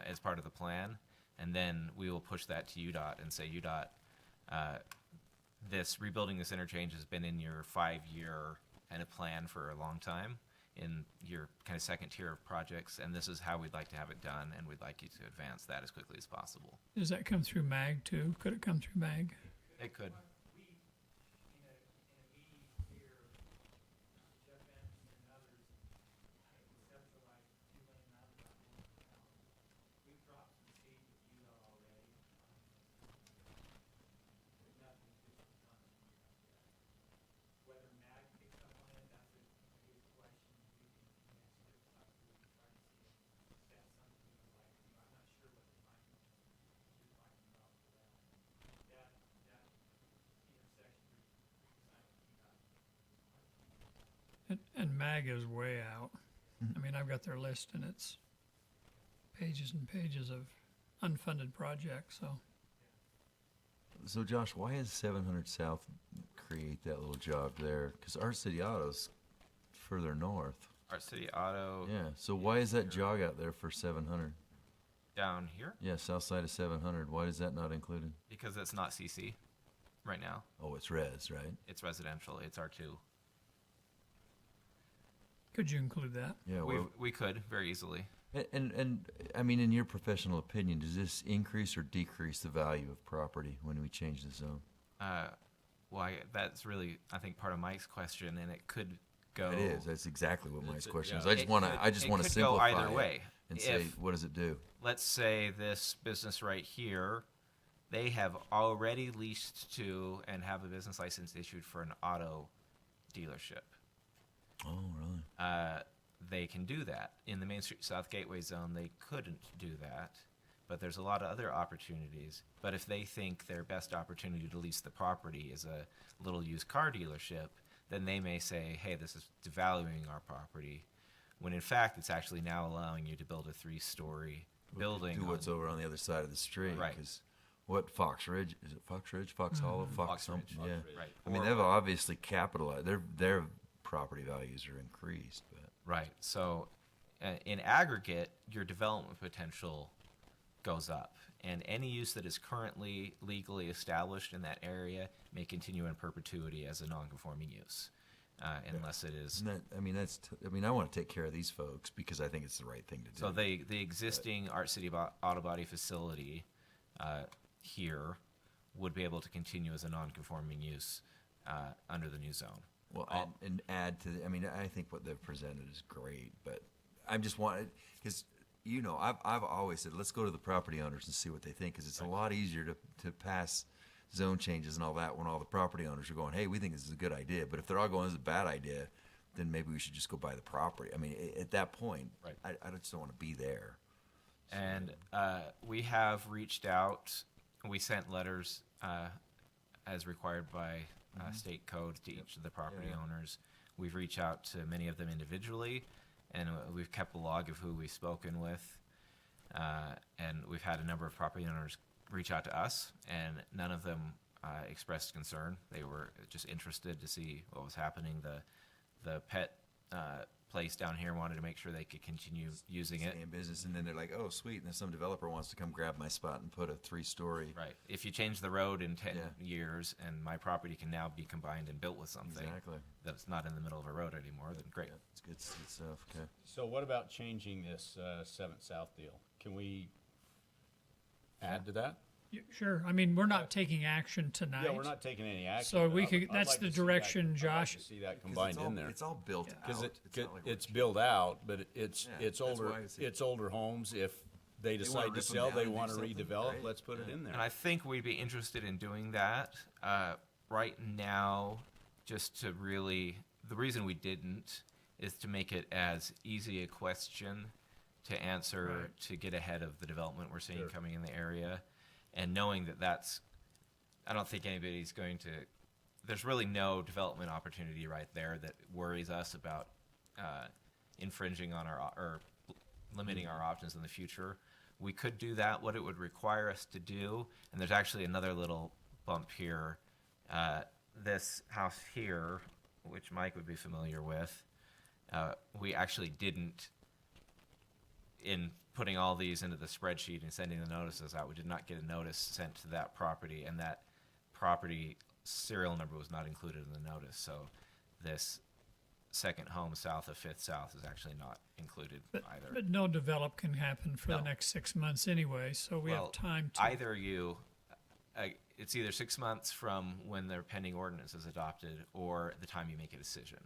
as part of the plan, and then we will push that to UDOT and say, UDOT, rebuilding this interchange has been in your 5-year kind of plan for a long time, in your kind of second tier of projects, and this is how we'd like to have it done, and we'd like you to advance that as quickly as possible. Does that come through MAG too? Could it come through MAG? It could. mag is way out. I mean, I've got their list and it's pages and pages of unfunded projects, so. So Josh, why is 700 South create that little jog there? Because Art City Auto's further north. Art City Auto Yeah, so why is that jog out there for 700? down here Yeah, south side of 700. Why is that not included? because it's not CC right now. Oh, it's res, right? It's residential. It's R2. Could you include that? Yeah, We could very easily. and I mean, in your professional opinion, does this increase or decrease the value of property when we change the zone? That's really, I think, part of Mike's question, and it could go. It is. That's exactly what Mike's question is. yeah. I just want to. I just it want to could go simplify either it way. and say, If- what does it do? Let's say this business right here, they have already leased to and have a business license issued for an auto dealership. Oh, really? They can do that. In the Main Street South Gateway Zone, they couldn't do that. But there's a lot of other opportunities. But if they think their best opportunity to lease the property is a little used car dealership, then they may say, hey, this is devaluing our property. When in fact, it's actually now allowing you to build a 3-story building. Do what's over on the other side of the street. Right. Because what Fox Ridge is it? Fox Ridge, Fox Hollow, Fox Ridge. something. Yeah. Right. I mean, Or- they've obviously capitalized. Their property values are increased, but Right. So in aggregate, your development potential goes up. And any use that is currently legally established in that area may continue in perpetuity as a non-conforming use, unless it is. isn't that, I mean, I want to take care of these folks because I think it's the right thing to do. So the existing Art City Auto Body facility here would be able to continue as a non-conforming use under the new zone. Well, and add to I mean, I think what they've presented is great, but I just wanted, because, you know, I've always said, let's go to the property owners and see what they think, because it's a lot easier to pass zone changes and all that when all the property owners are going, hey, we think this is a good idea. But if they're all going, this is a bad idea, then maybe we should just go buy the property. I mean, at that point, Right. I just don't want to be there. And we have reached out. We sent letters as required by state code to each of the property owners. We've reached out to many of them individually, and we've kept a log of who we've spoken with. And we've had a number of property owners reach out to us, and none of them expressed concern. They were just interested to see what was happening. The pet place down here wanted to make sure they could continue using it. Stay in business, and then they're like, oh, sweet, and then some developer wants to come grab my spot and put a 3-story. Right. If you change the road in 10 Yeah. years and my property can now be combined and built with something Exactly. that's not in the middle of a road anymore, then great. Yeah, it's good stuff. Okay. So what about changing this 7th South deal? Can we add to that? Yeah, sure. I mean, we're not taking action tonight. Yeah, we're not taking any action. So but we I'd could- that's like the to see that- direction I'd like Josh- to see that 'Cause combined it's all, in there. It's all built Because out. it's, not like we're it's built out, but it's Yeah, that's older. why it's- It's older homes. If they wanna decide to rip 'em sell, down they and do want to something, redevelop. right? Let's put it in there. And I think we'd be interested in doing that. Right now, just to really, the reason we didn't is to make it as easy a question to answer Right. to get ahead of the development we're seeing Sure. coming in the area. And knowing that that's, I don't think anybody's going to, there's really no development opportunity right there that worries us about infringing on our, or limiting our options in the future. We could do that. What it would require us to do, and there's actually another little bump here. This house here, which Mike would be familiar with, we actually didn't, in putting all these into the spreadsheet and sending the notices out, we did not get a notice sent to that property, and that property serial number was not included in the notice. So this second home south of 5th South is actually not included either. But no develop can happen for the No. next 6 months anyway, so we Well, have time to. Either it's either 6 months from when the pending ordinance is adopted or the time you make a decision.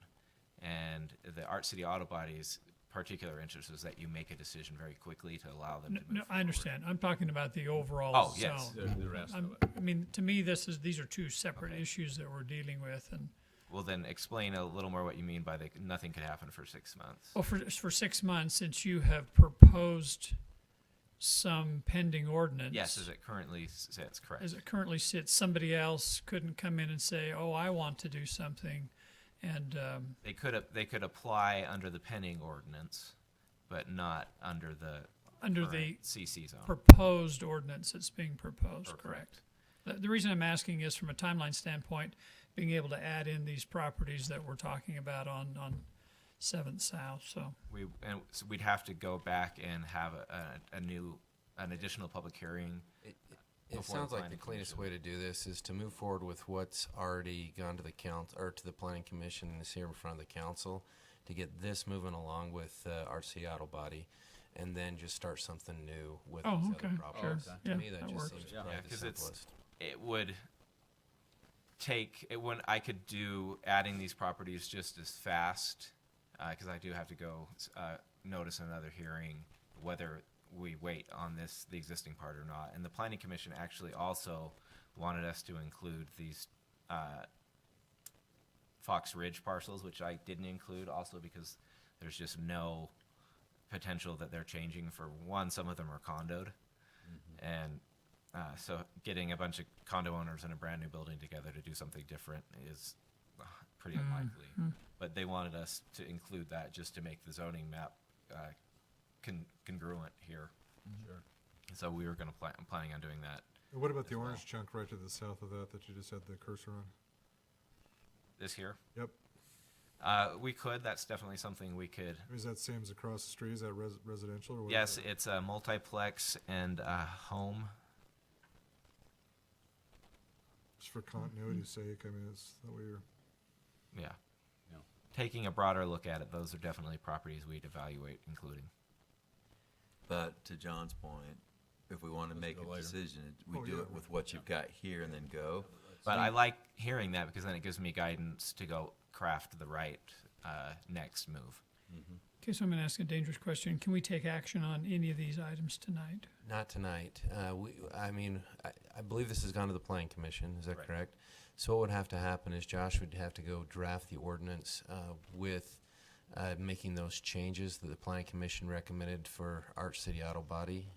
And the Art City Auto Body's particular interest is that you make a decision very quickly to allow them to move No, I understand. I'm talking about the overall Oh, zone. yes. The rest of it. I mean, to me, these are two separate issues that we're dealing with, and Well, then explain a little more what you mean by nothing could happen for 6 months. well, for 6 months, since you have proposed some pending ordinance. Yes, as it currently sits, correct. As it currently sits, somebody else couldn't come in and say, "Oh, I want to do something," And They could apply under the pending ordinance, but not under the under the current CC zone. proposed ordinance that's being proposed, correct? The reason I'm asking is from a timeline standpoint, being able to add in these properties that we're talking about on 7th South, so. So we'd have to go back and have an additional public hearing. It before sounds the like the planning cleanest commission. way to do this is to move forward with what's already gone to the council, or to the planning commission and is here in front of the council, to get this moving along with RC Auto Body, and then just start something new with Oh, these okay, other sure. properties. Yeah, To me, that that just works. seems Yeah, probably the because simplest. it would take it when I could do adding these properties just as fast, because I do have to go notice another hearing whether we wait on the existing part or not. And the planning commission actually also wanted us to include these Fox Ridge parcels, which I didn't include, also because there's just no potential that they're changing. For one, some of them are condoed, and so getting a bunch of condo owners in a brand new building together to do something different is pretty unlikely. But they wanted us to include that just to make the zoning map congruent here. Sure. So we were going to planning on doing that And what about the as well. orange chunk right to the south of that you just had the cursor on? this here. Yep. We could. That's definitely something we could. Is that same as across the street? Is that residential or what? Yes, Is that? it's a multiplex and a home. Just for continuity's sake, I mean, it's that way you're. Yeah. Taking a broader look at it, those are definitely properties we'd evaluate including. But to John's point, if we want to make go a later. decision, we Oh, do yeah. it with what you've got here and then go. But I like hearing that because then it gives me guidance to go craft the right next move. Okay, so I'm going to ask a dangerous question. Can we take action on any of these items tonight? Not tonight. I believe this has gone to the planning commission. Is that Right. correct? So what would have to happen is Josh would have to go draft the ordinance with making those changes that the planning commission recommended for Arch City Auto Body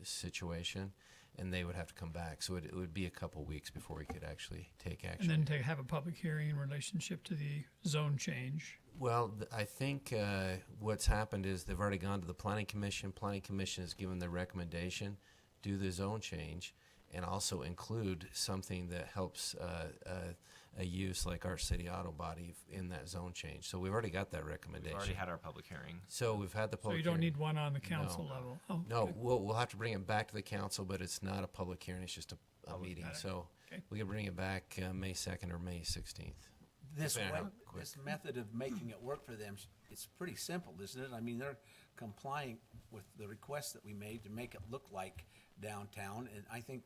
situation, and they would have to come back. So it would be a couple weeks before we could actually take action. And then to have a public hearing in relationship to the zone change? Well, I think what's happened is they've already gone to the planning commission. Planning commission has given their recommendation, do the zone change, and also include something that helps a use like our city auto body in that zone change. So we've already got that We've recommendation. already had our public hearing. So we've had the So public you don't hearing. need one on the council No. level? Oh, No, okay. we'll have to bring it back to the council, but it's not a public hearing, it's just a meeting. got it. So Okay. we can bring it back May 2nd or May 16th. This Depending on way, how quick. this method of making it work for them, it's pretty simple, isn't it? I mean, they're complying with the request that we made to make it look like downtown, and I think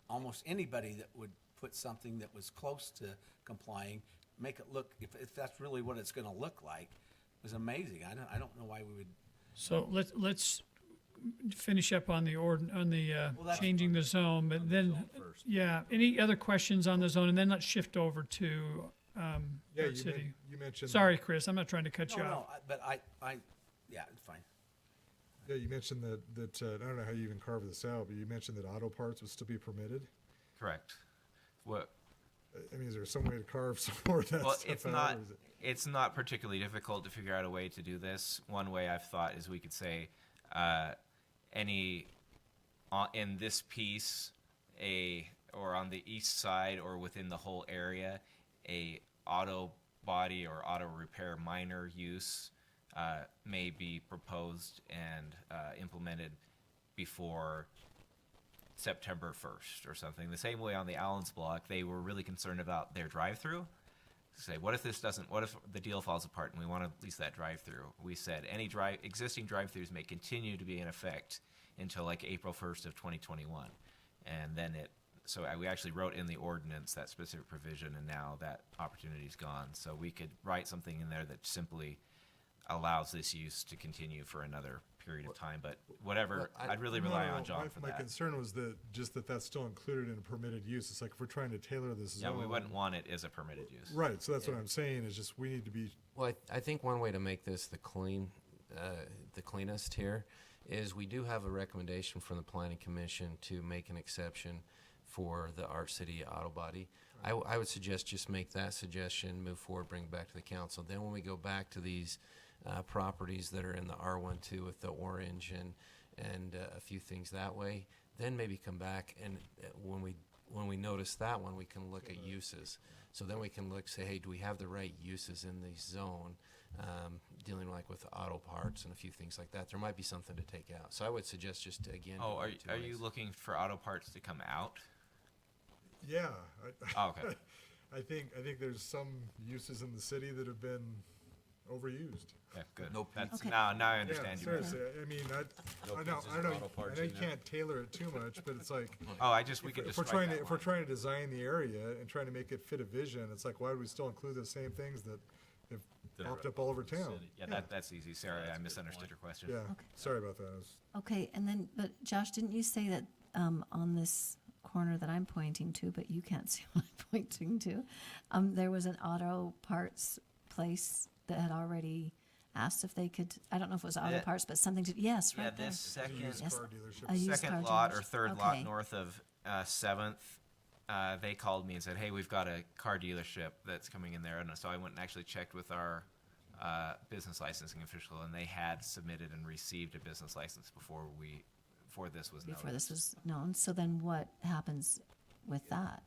almost anybody that would put something that was close to complying, make it look, if that's really what it's gonna look like, was amazing. I don't know why we would. So let's finish up on the that's changing the zone, but then, yeah, any other questions on the zone? And then let's shift over to Yeah, Arch City. you mentioned. Sorry, Chris, I'm not trying to cut you No, off. but yeah, it's fine. Yeah, you mentioned that I don't know how you even carve this out, but you mentioned that auto parts would still be permitted. Correct. What? I mean, is there some way to carve some more of that Well, stuff it's out, not. or is it- It's not particularly difficult to figure out a way to do this. One way I've thought is we could say in this piece, or on the east side or within the whole area, a auto body or auto repair minor use may be proposed and implemented before September 1st or something. The same way on the Allens block, they were really concerned about their drive-through. Say, what if the deal falls apart and we want to lease that drive-through? We said any existing drive-throughs may continue to be in effect until like April 1st of 2021. And then so we actually wrote in the ordinance that specific provision, and now that opportunity's gone. So we could write something in there that simply allows this use to continue for another period of time. But whatever, Well, I'd really No, rely no, on John for my that. concern was that that's still included in a permitted use. It's like if we're trying to tailor this Yeah, we zone- wouldn't want it as a permitted use. Right, so that's what I'm saying, is just we need to be, Well, I think one way to make this the cleanest here is we do have a recommendation from the planning commission to make an exception for the Art City Auto Body. I would suggest just make that suggestion, move forward, bring it back to the council. Then when we go back to these properties that are in the R12 with the orange and a few things that way, then maybe come back and when we notice that one, we can look at uses. So then we can say, hey, do we have the right uses in the zone, dealing like with auto parts and a few things like that. There might be something to take out. So I would suggest just to, again. Oh, do it two are you ways. looking for auto parts to come out? Yeah. Oh, okay. I think there's some uses in the city that have been overused. Okay, good. No That's Okay. now I Yeah, understand you. seriously. I mean, I know, pieces I of know, auto parts I know in you there. can't tailor it too much, but it's like, Oh, we could if just we're strike trying that to, if we're line. trying to design the area and trying to make it fit a vision, it's like, why would we still include the same things that have That are popped up all over town? city. Yeah, that's easy. Sorry, that's I a good misunderstood point. your question. Yeah, Okay. sorry about that. Okay, and then, but Josh, didn't you say that on this corner that I'm pointing to, but you can't see what I'm pointing to, there was an auto parts place that had already asked if they could, I don't know if it was auto Yeah. parts, but something to, yes, Yeah, right there. this second Used Yes. car dealership. A used second car lot dealership. or third Okay. lot north of 7th, they called me and said, hey, we've got a car dealership that's coming in there. And so I went and actually checked with our business licensing official, and they had submitted and received a business license before this was Before noticed. this was known. So then what happens with that?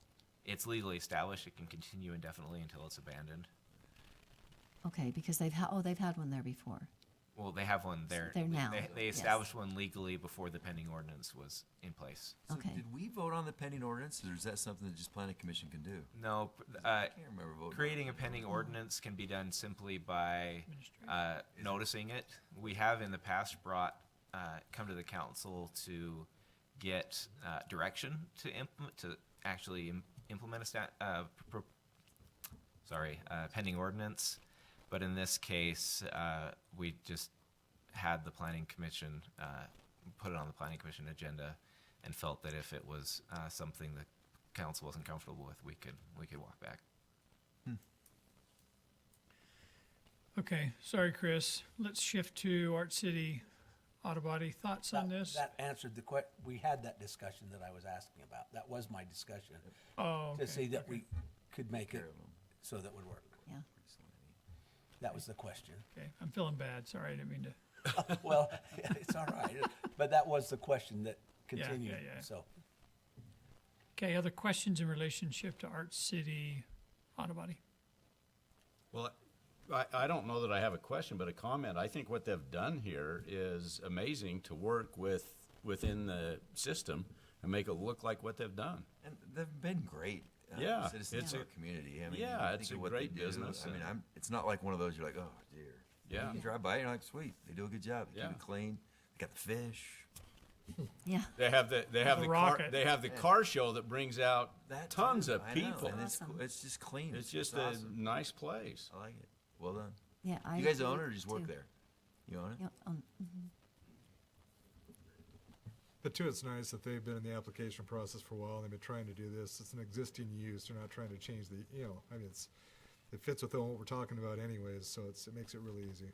It's legally established. It can continue indefinitely until it's abandoned. Okay, because they've had one there before. Well, they have one there. There now, They yes. established one legally before the pending ordinance was in place. So Okay. did we vote on the pending ordinance, or is that something that just planning commission can do? No, I can't remember voting. creating a pending ordinance can be done simply by noticing it. We have in the past come to the council to get direction to actually implement a pending ordinance. But in this case, we just had the planning commission put it on the planning commission agenda, and felt that if it was something the council wasn't comfortable with, we could walk back. Okay, sorry, Chris. Let's shift to Art City Auto Body. Thoughts on this? That answered the we had that discussion that I was asking about. That was my discussion. Oh, To okay. see that we could make it so that would work. Yeah. That was the question. Okay, I'm feeling bad. Sorry, I didn't mean to. Well, it's all right. But that was the question that Yeah, continued, yeah. so. Okay, other questions in relationship to Art City Auto Body? Well, I don't know that I have a question, but a comment. I think what they've done here is amazing to work within the system and make it look like what they've done. And they've been great. Yeah, Citizens it's of a- our community. I mean, yeah, you it's think a of what they great do. business I mean, and- it's not like one of those you're like, oh dear. Yeah. You drive by, you're like, sweet, they do a good job. They Yeah. keep it clean. They got the fish. Yeah. They have the car rocket. they have the car show that brings out That tons too, of I know, people. and it's, Awesome. it's just clean. It's just a awesome. nice place. I like it. Well done. Yeah. You guys agree own it or just work too. there? You own it? Yeah, But too, it's nice that they've been in the application process for a while, and they've been trying to do this. It's an existing use. They're not trying to change I mean, it fits with what we're talking about anyways, so it makes it really easy.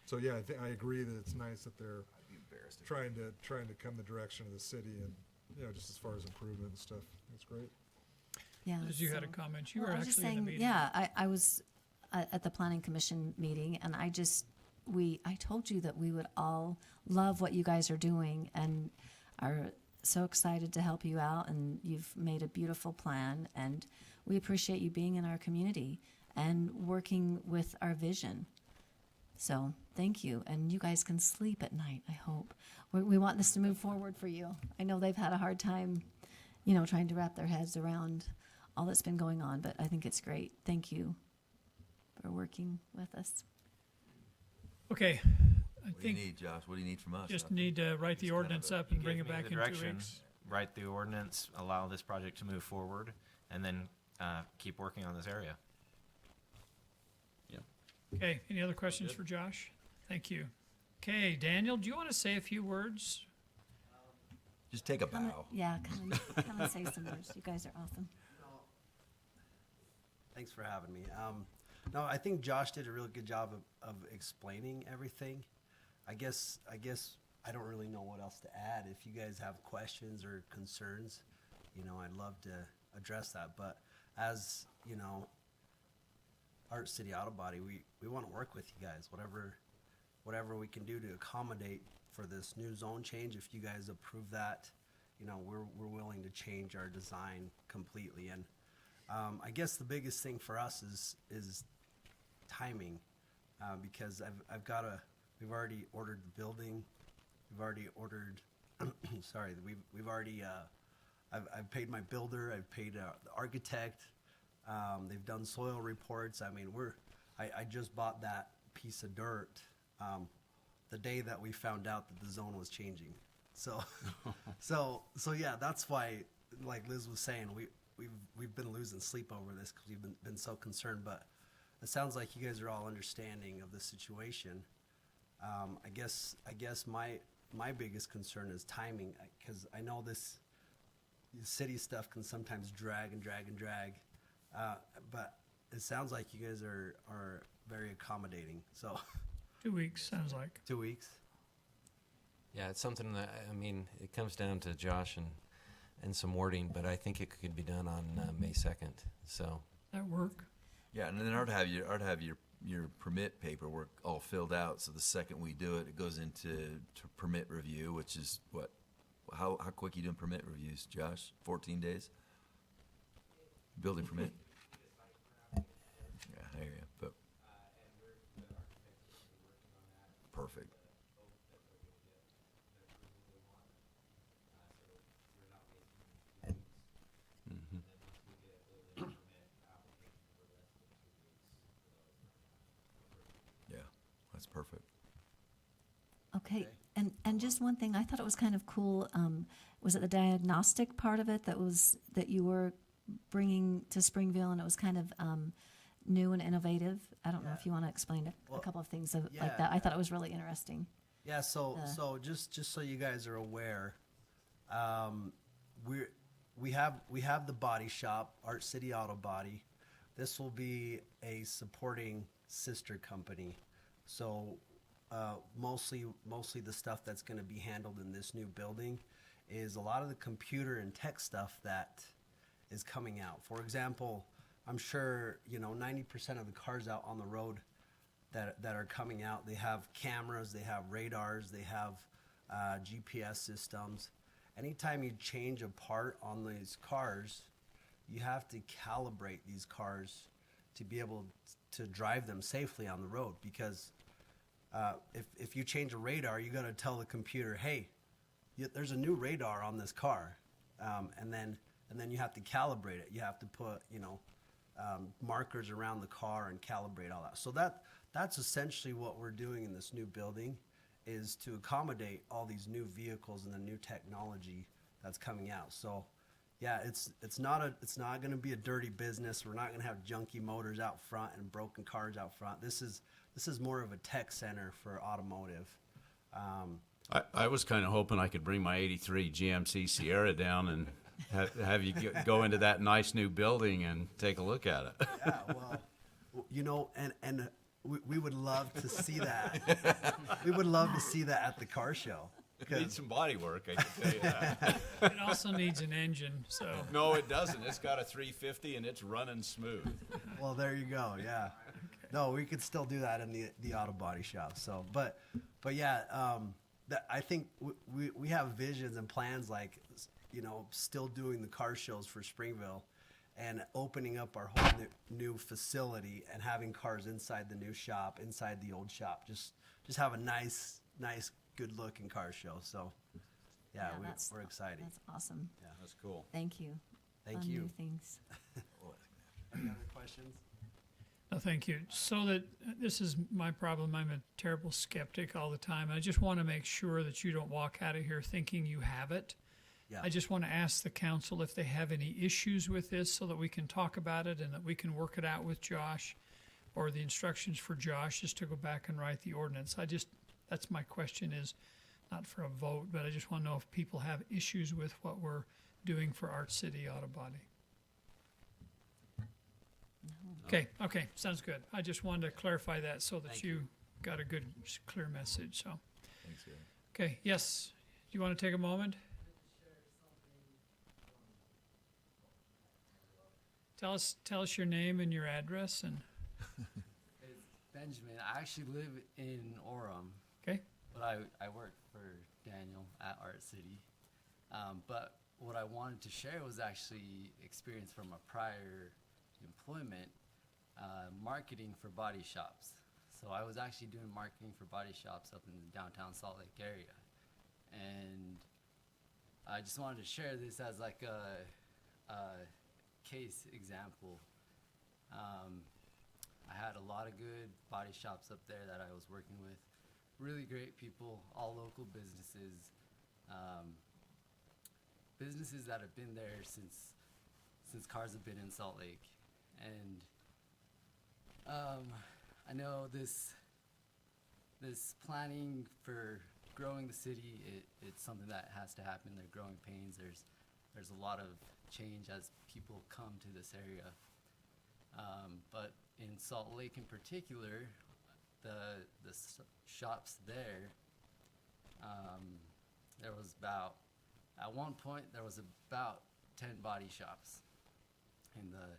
So yeah, I agree that it's nice that they're I'd be embarrassed. if- trying to come the direction of the city and, just as far as improvement and stuff. It's great. yeah. As you had a so- comment, you Well, were I was just actually in the saying, meeting. yeah, I was at the planning commission meeting, and I told you that we would all love what you guys are doing and are so excited to help you out, and you've made a beautiful plan, and we appreciate you being in our community and working with our vision. So thank you, and you guys can sleep at night, I hope. We want this to move forward for you. I know they've had a hard time, trying to wrap their heads around all that's been going on, but I think it's great. Thank you for working with us. Okay, I What do you think need, Josh? What do you need from us? just Nothing. need to write the Just kind of ordinance a- up and You bring gave it me back the in 2 direction, weeks. write the ordinance, allow this project to move forward, and then keep working on this area. Okay, any other questions for Josh? Thank you. Okay, Daniel, do you want to say a few words? Just take a Come bow. come and say some words. You guys are awesome. Thanks for having me. No, I think Josh did a really good job of explaining everything. I guess I don't really know what else to add. If you guys have questions or concerns, You know, I'd love to address that, but as, you know, Art City Auto Body, we want to work with you guys, whatever we can do to accommodate for this new zone change. If you guys approve that, you know, we're willing to change our design completely. And I guess the biggest thing for us is timing, because we've already ordered the building, we've already ordered, sorry, we've already, I've paid my builder, I've paid the architect, they've done soil reports. I mean, I just bought that piece of dirt the day that we found out that the zone was changing. So, so yeah, that's why, like Liz was saying, we've been losing sleep over this because we've been so concerned. But it sounds like you guys are all understanding of the situation. I guess my biggest concern is timing, because I know this city stuff can sometimes drag. But it sounds like you guys are very accommodating. So 2 weeks sounds like. 2 weeks. Yeah, it's something that, I mean, it comes down to Josh and some wording, but I think it could be done on May 2nd, so. That work? Yeah, and then I'd have your permit paperwork all filled out, so the second we do it, it goes into permit review, which is what, how quick you doing permit reviews, Josh? 14 days? Building permit? Yeah, I hear you, but. Perfect. Yeah, that's perfect. Okay, and just one thing, I thought it was kind of cool. Was it the diagnostic part of it that you were bringing to Springville, and it was kind of new and innovative? I don't know if you want to explain a couple of things like that. I thought it was really interesting. Yeah, so just so you guys are aware, we have the body shop, Art City Auto Body. This will be a supporting sister company. So mostly the stuff that's going to be handled in this new building is a lot of the computer and tech stuff that is coming out. For example, I'm sure 90% of the cars out on the road that are coming out, they have cameras, they have radars, they have GPS systems. Anytime you change a part on these cars, you have to calibrate these cars to be able to drive them safely on the road, because if you change a radar, you got to tell the computer, hey, there's a new radar on this car, and then you have to calibrate it. You have to put markers around the car and calibrate all that. So that's essentially what we're doing in this new building, is to accommodate all these new vehicles and the new technology that's coming out. So yeah, it's not going to be a dirty business. We're not going to have junky motors out front and broken cars out front. This is more of a tech center for automotive. I was kind of hoping I could bring my '83 GMC Sierra down and have you go into that nice new building and take a look at it. Yeah, well, and we would love to see that. We would love to see that at the car show. It needs some body work, I can tell you that. It also needs an engine, so. No, it doesn't. It's got a 350 and it's running smooth. Well, there you go. Yeah. Okay. No, we could still do that in the auto body shop. So, but yeah, I think we have visions and plans, like, still doing the car shows for Springville and opening up our whole new facility and having cars inside the new shop, inside the old shop. Just have a nice, good looking car show. So yeah, we're excited. That's awesome. Yeah, that's cool. Thank you. Thank you. New things. Any other questions? No, thank you. So that this is my problem. I'm a terrible skeptic all the time. I just want to make sure that you don't walk out of here thinking you have it. Yeah. I just want to ask the council if they have any issues with this, so that we can talk about it and that we can work it out with Josh, or the instructions for Josh just to go back and write the ordinance. That's my question, is not for a vote, but I just want to know if people have issues with what we're doing for Art City Auto Body. Okay, sounds good. I just wanted to clarify that so that you got a good, clear message. So, Thanks, Gary. okay, yes. Do you want to take a moment? Tell us your name and your address and, It's Benjamin. I actually live in Orem, okay? but I work for Daniel at Art City. But what I wanted to share was actually experience from a prior employment, marketing for body shops. So I was actually doing marketing for body shops up in the downtown Salt Lake area. And I just wanted to share this as like a case example. I had a lot of good body shops up there that I was working with. Really great people, all local businesses. Businesses that have been there since cars have been in Salt Lake. And I know this planning for growing the city, it's something that has to happen. They're growing pains. There's a lot of change as people come to this area. But in Salt Lake in particular, the shops there, there was about, at one point, there was about 10 body shops in the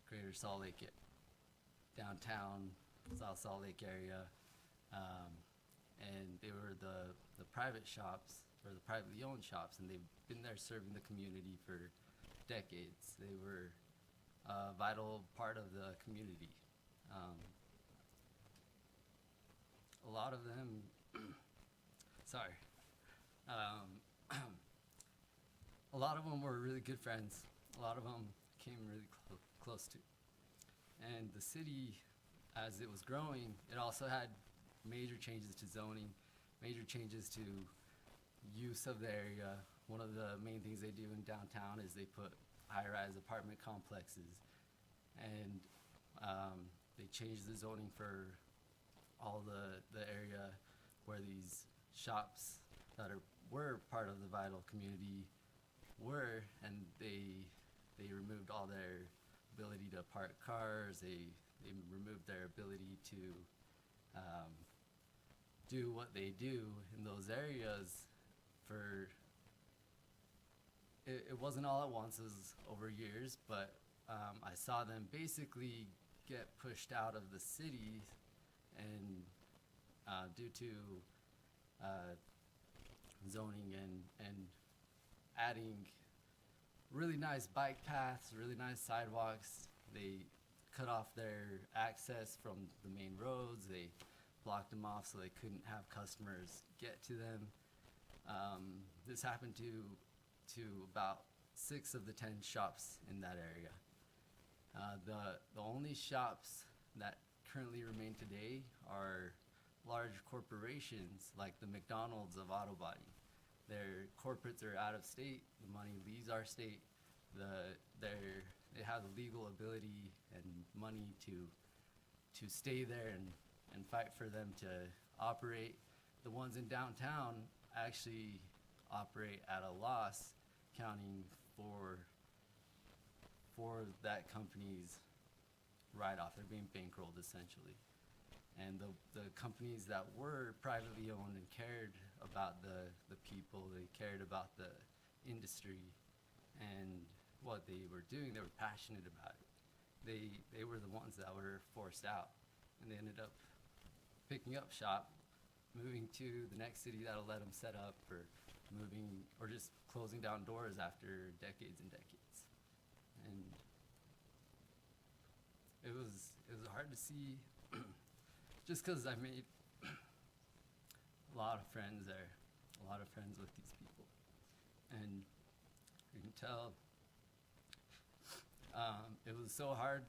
greater Salt Lake, downtown, South Salt Lake area. And they were the private shops, or the privately owned shops, and they've been there serving the community for decades. They were a vital part of the community. A lot of them, sorry, a lot of them were really good friends. A lot of them came really close to. And the city, as it was growing, it also had major changes to zoning, major changes to use of the area. One of the main things they do in downtown is they put high-rise apartment complexes, and they changed the zoning for all the area where these shops that were part of the vital community were, and they removed all their ability to park cars. They removed their ability to do what they do in those areas. For it wasn't all at once, it was over years, but I saw them basically get pushed out of the city, and due to zoning and adding really nice bike paths, really nice sidewalks. They cut off their access from the main roads. They blocked them off so they couldn't have customers get to them. This happened to about 6 of the 10 shops in that area. The only shops that currently remain today are large corporations like the McDonald's of auto body. Their corporates are out of state. The money leaves our state. They have the legal ability and money to stay there and fight for them to operate. The ones in downtown actually operate at a loss, counting for that company's write-off. They're being bankrolled essentially. And the companies that were privately owned and cared about the people, they cared about the industry and what they were doing, they were passionate about it. They were the ones that were forced out, and they ended up picking up shop, moving to the next city that'll let them set up, or moving, or just closing down doors after decades and decades. And it was hard to see, just because I made a lot of friends there, a lot of friends with these people, and you can tell it was so hard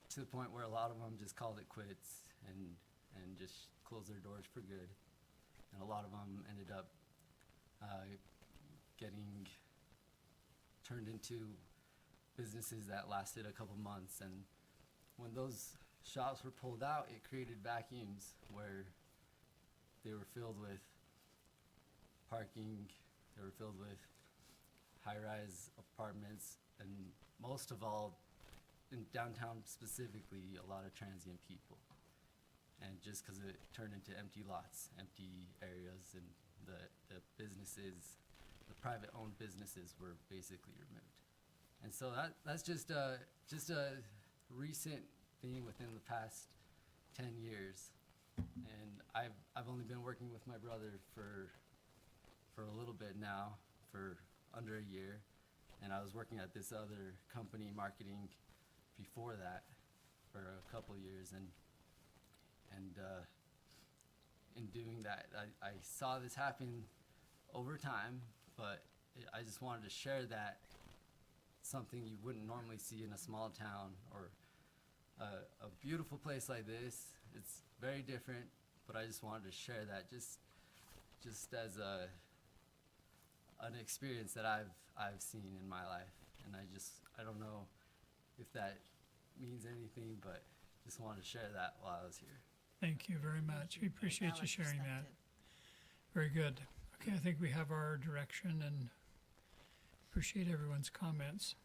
to the point where a lot of them just called it quits and just closed their doors for good, and a lot of them ended up getting turned into businesses that lasted a couple months. And when those shops were pulled out, it created vacuums where they were filled with parking, they were filled with high-rise apartments, and most of all, in downtown specifically, a lot of transient people. And just because it turned into empty lots, empty areas, and the businesses, the private-owned businesses were basically removed. And so that's just a recent thing within the past 10 years. And I've only been working with my brother for a little bit now, for under a year. And I was working at this other company, marketing, before that for a couple years. And in doing that, I saw this happen over time, but I just wanted to share that, something you wouldn't normally see in a small town or a beautiful place like this. It's very different, but I just wanted to share that just as an experience that I've seen in my life. And I don't know if that means anything, but just wanted to share that while I was here. Thank you very much. We appreciate you sharing that. Very good. Okay, I think we have our direction and appreciate everyone's comments.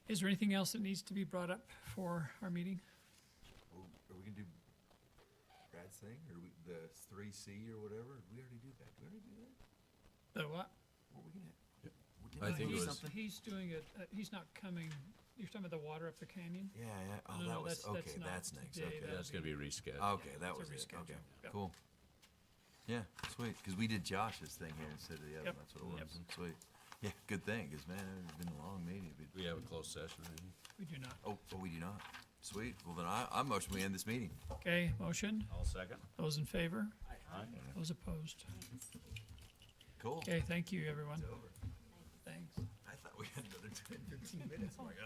Is there anything else that needs to be brought up for our meeting? Well, are we gonna do Brad's thing, or the 3C or whatever? Did we already do that? Did we already do that? The what? What were we gonna? I think it was- He's doing it, he's not coming, you're talking about the water up the canyon? Yeah, yeah. Oh, No, that no, was that's not That's next. today, Okay, that'll That's gonna be rescheduled. okay, that It's a was it. reschedule. Okay, Yep. cool. Yeah, sweet. Because we did Josh's thing here instead of the other. Yep. That's what it was. Yep. Sweet. Yeah, good thing. Because man, it's been a long meeting. We have a closed session, right? We do not. Oh, we do not. Sweet. Well, then I motion we end this meeting. Okay, motion. I'll second. Those in favor? Aye. Those opposed? Cool. Okay, thank you, everyone. It's over. Thanks. I thought we had another 10, 15 minutes. Oh my God.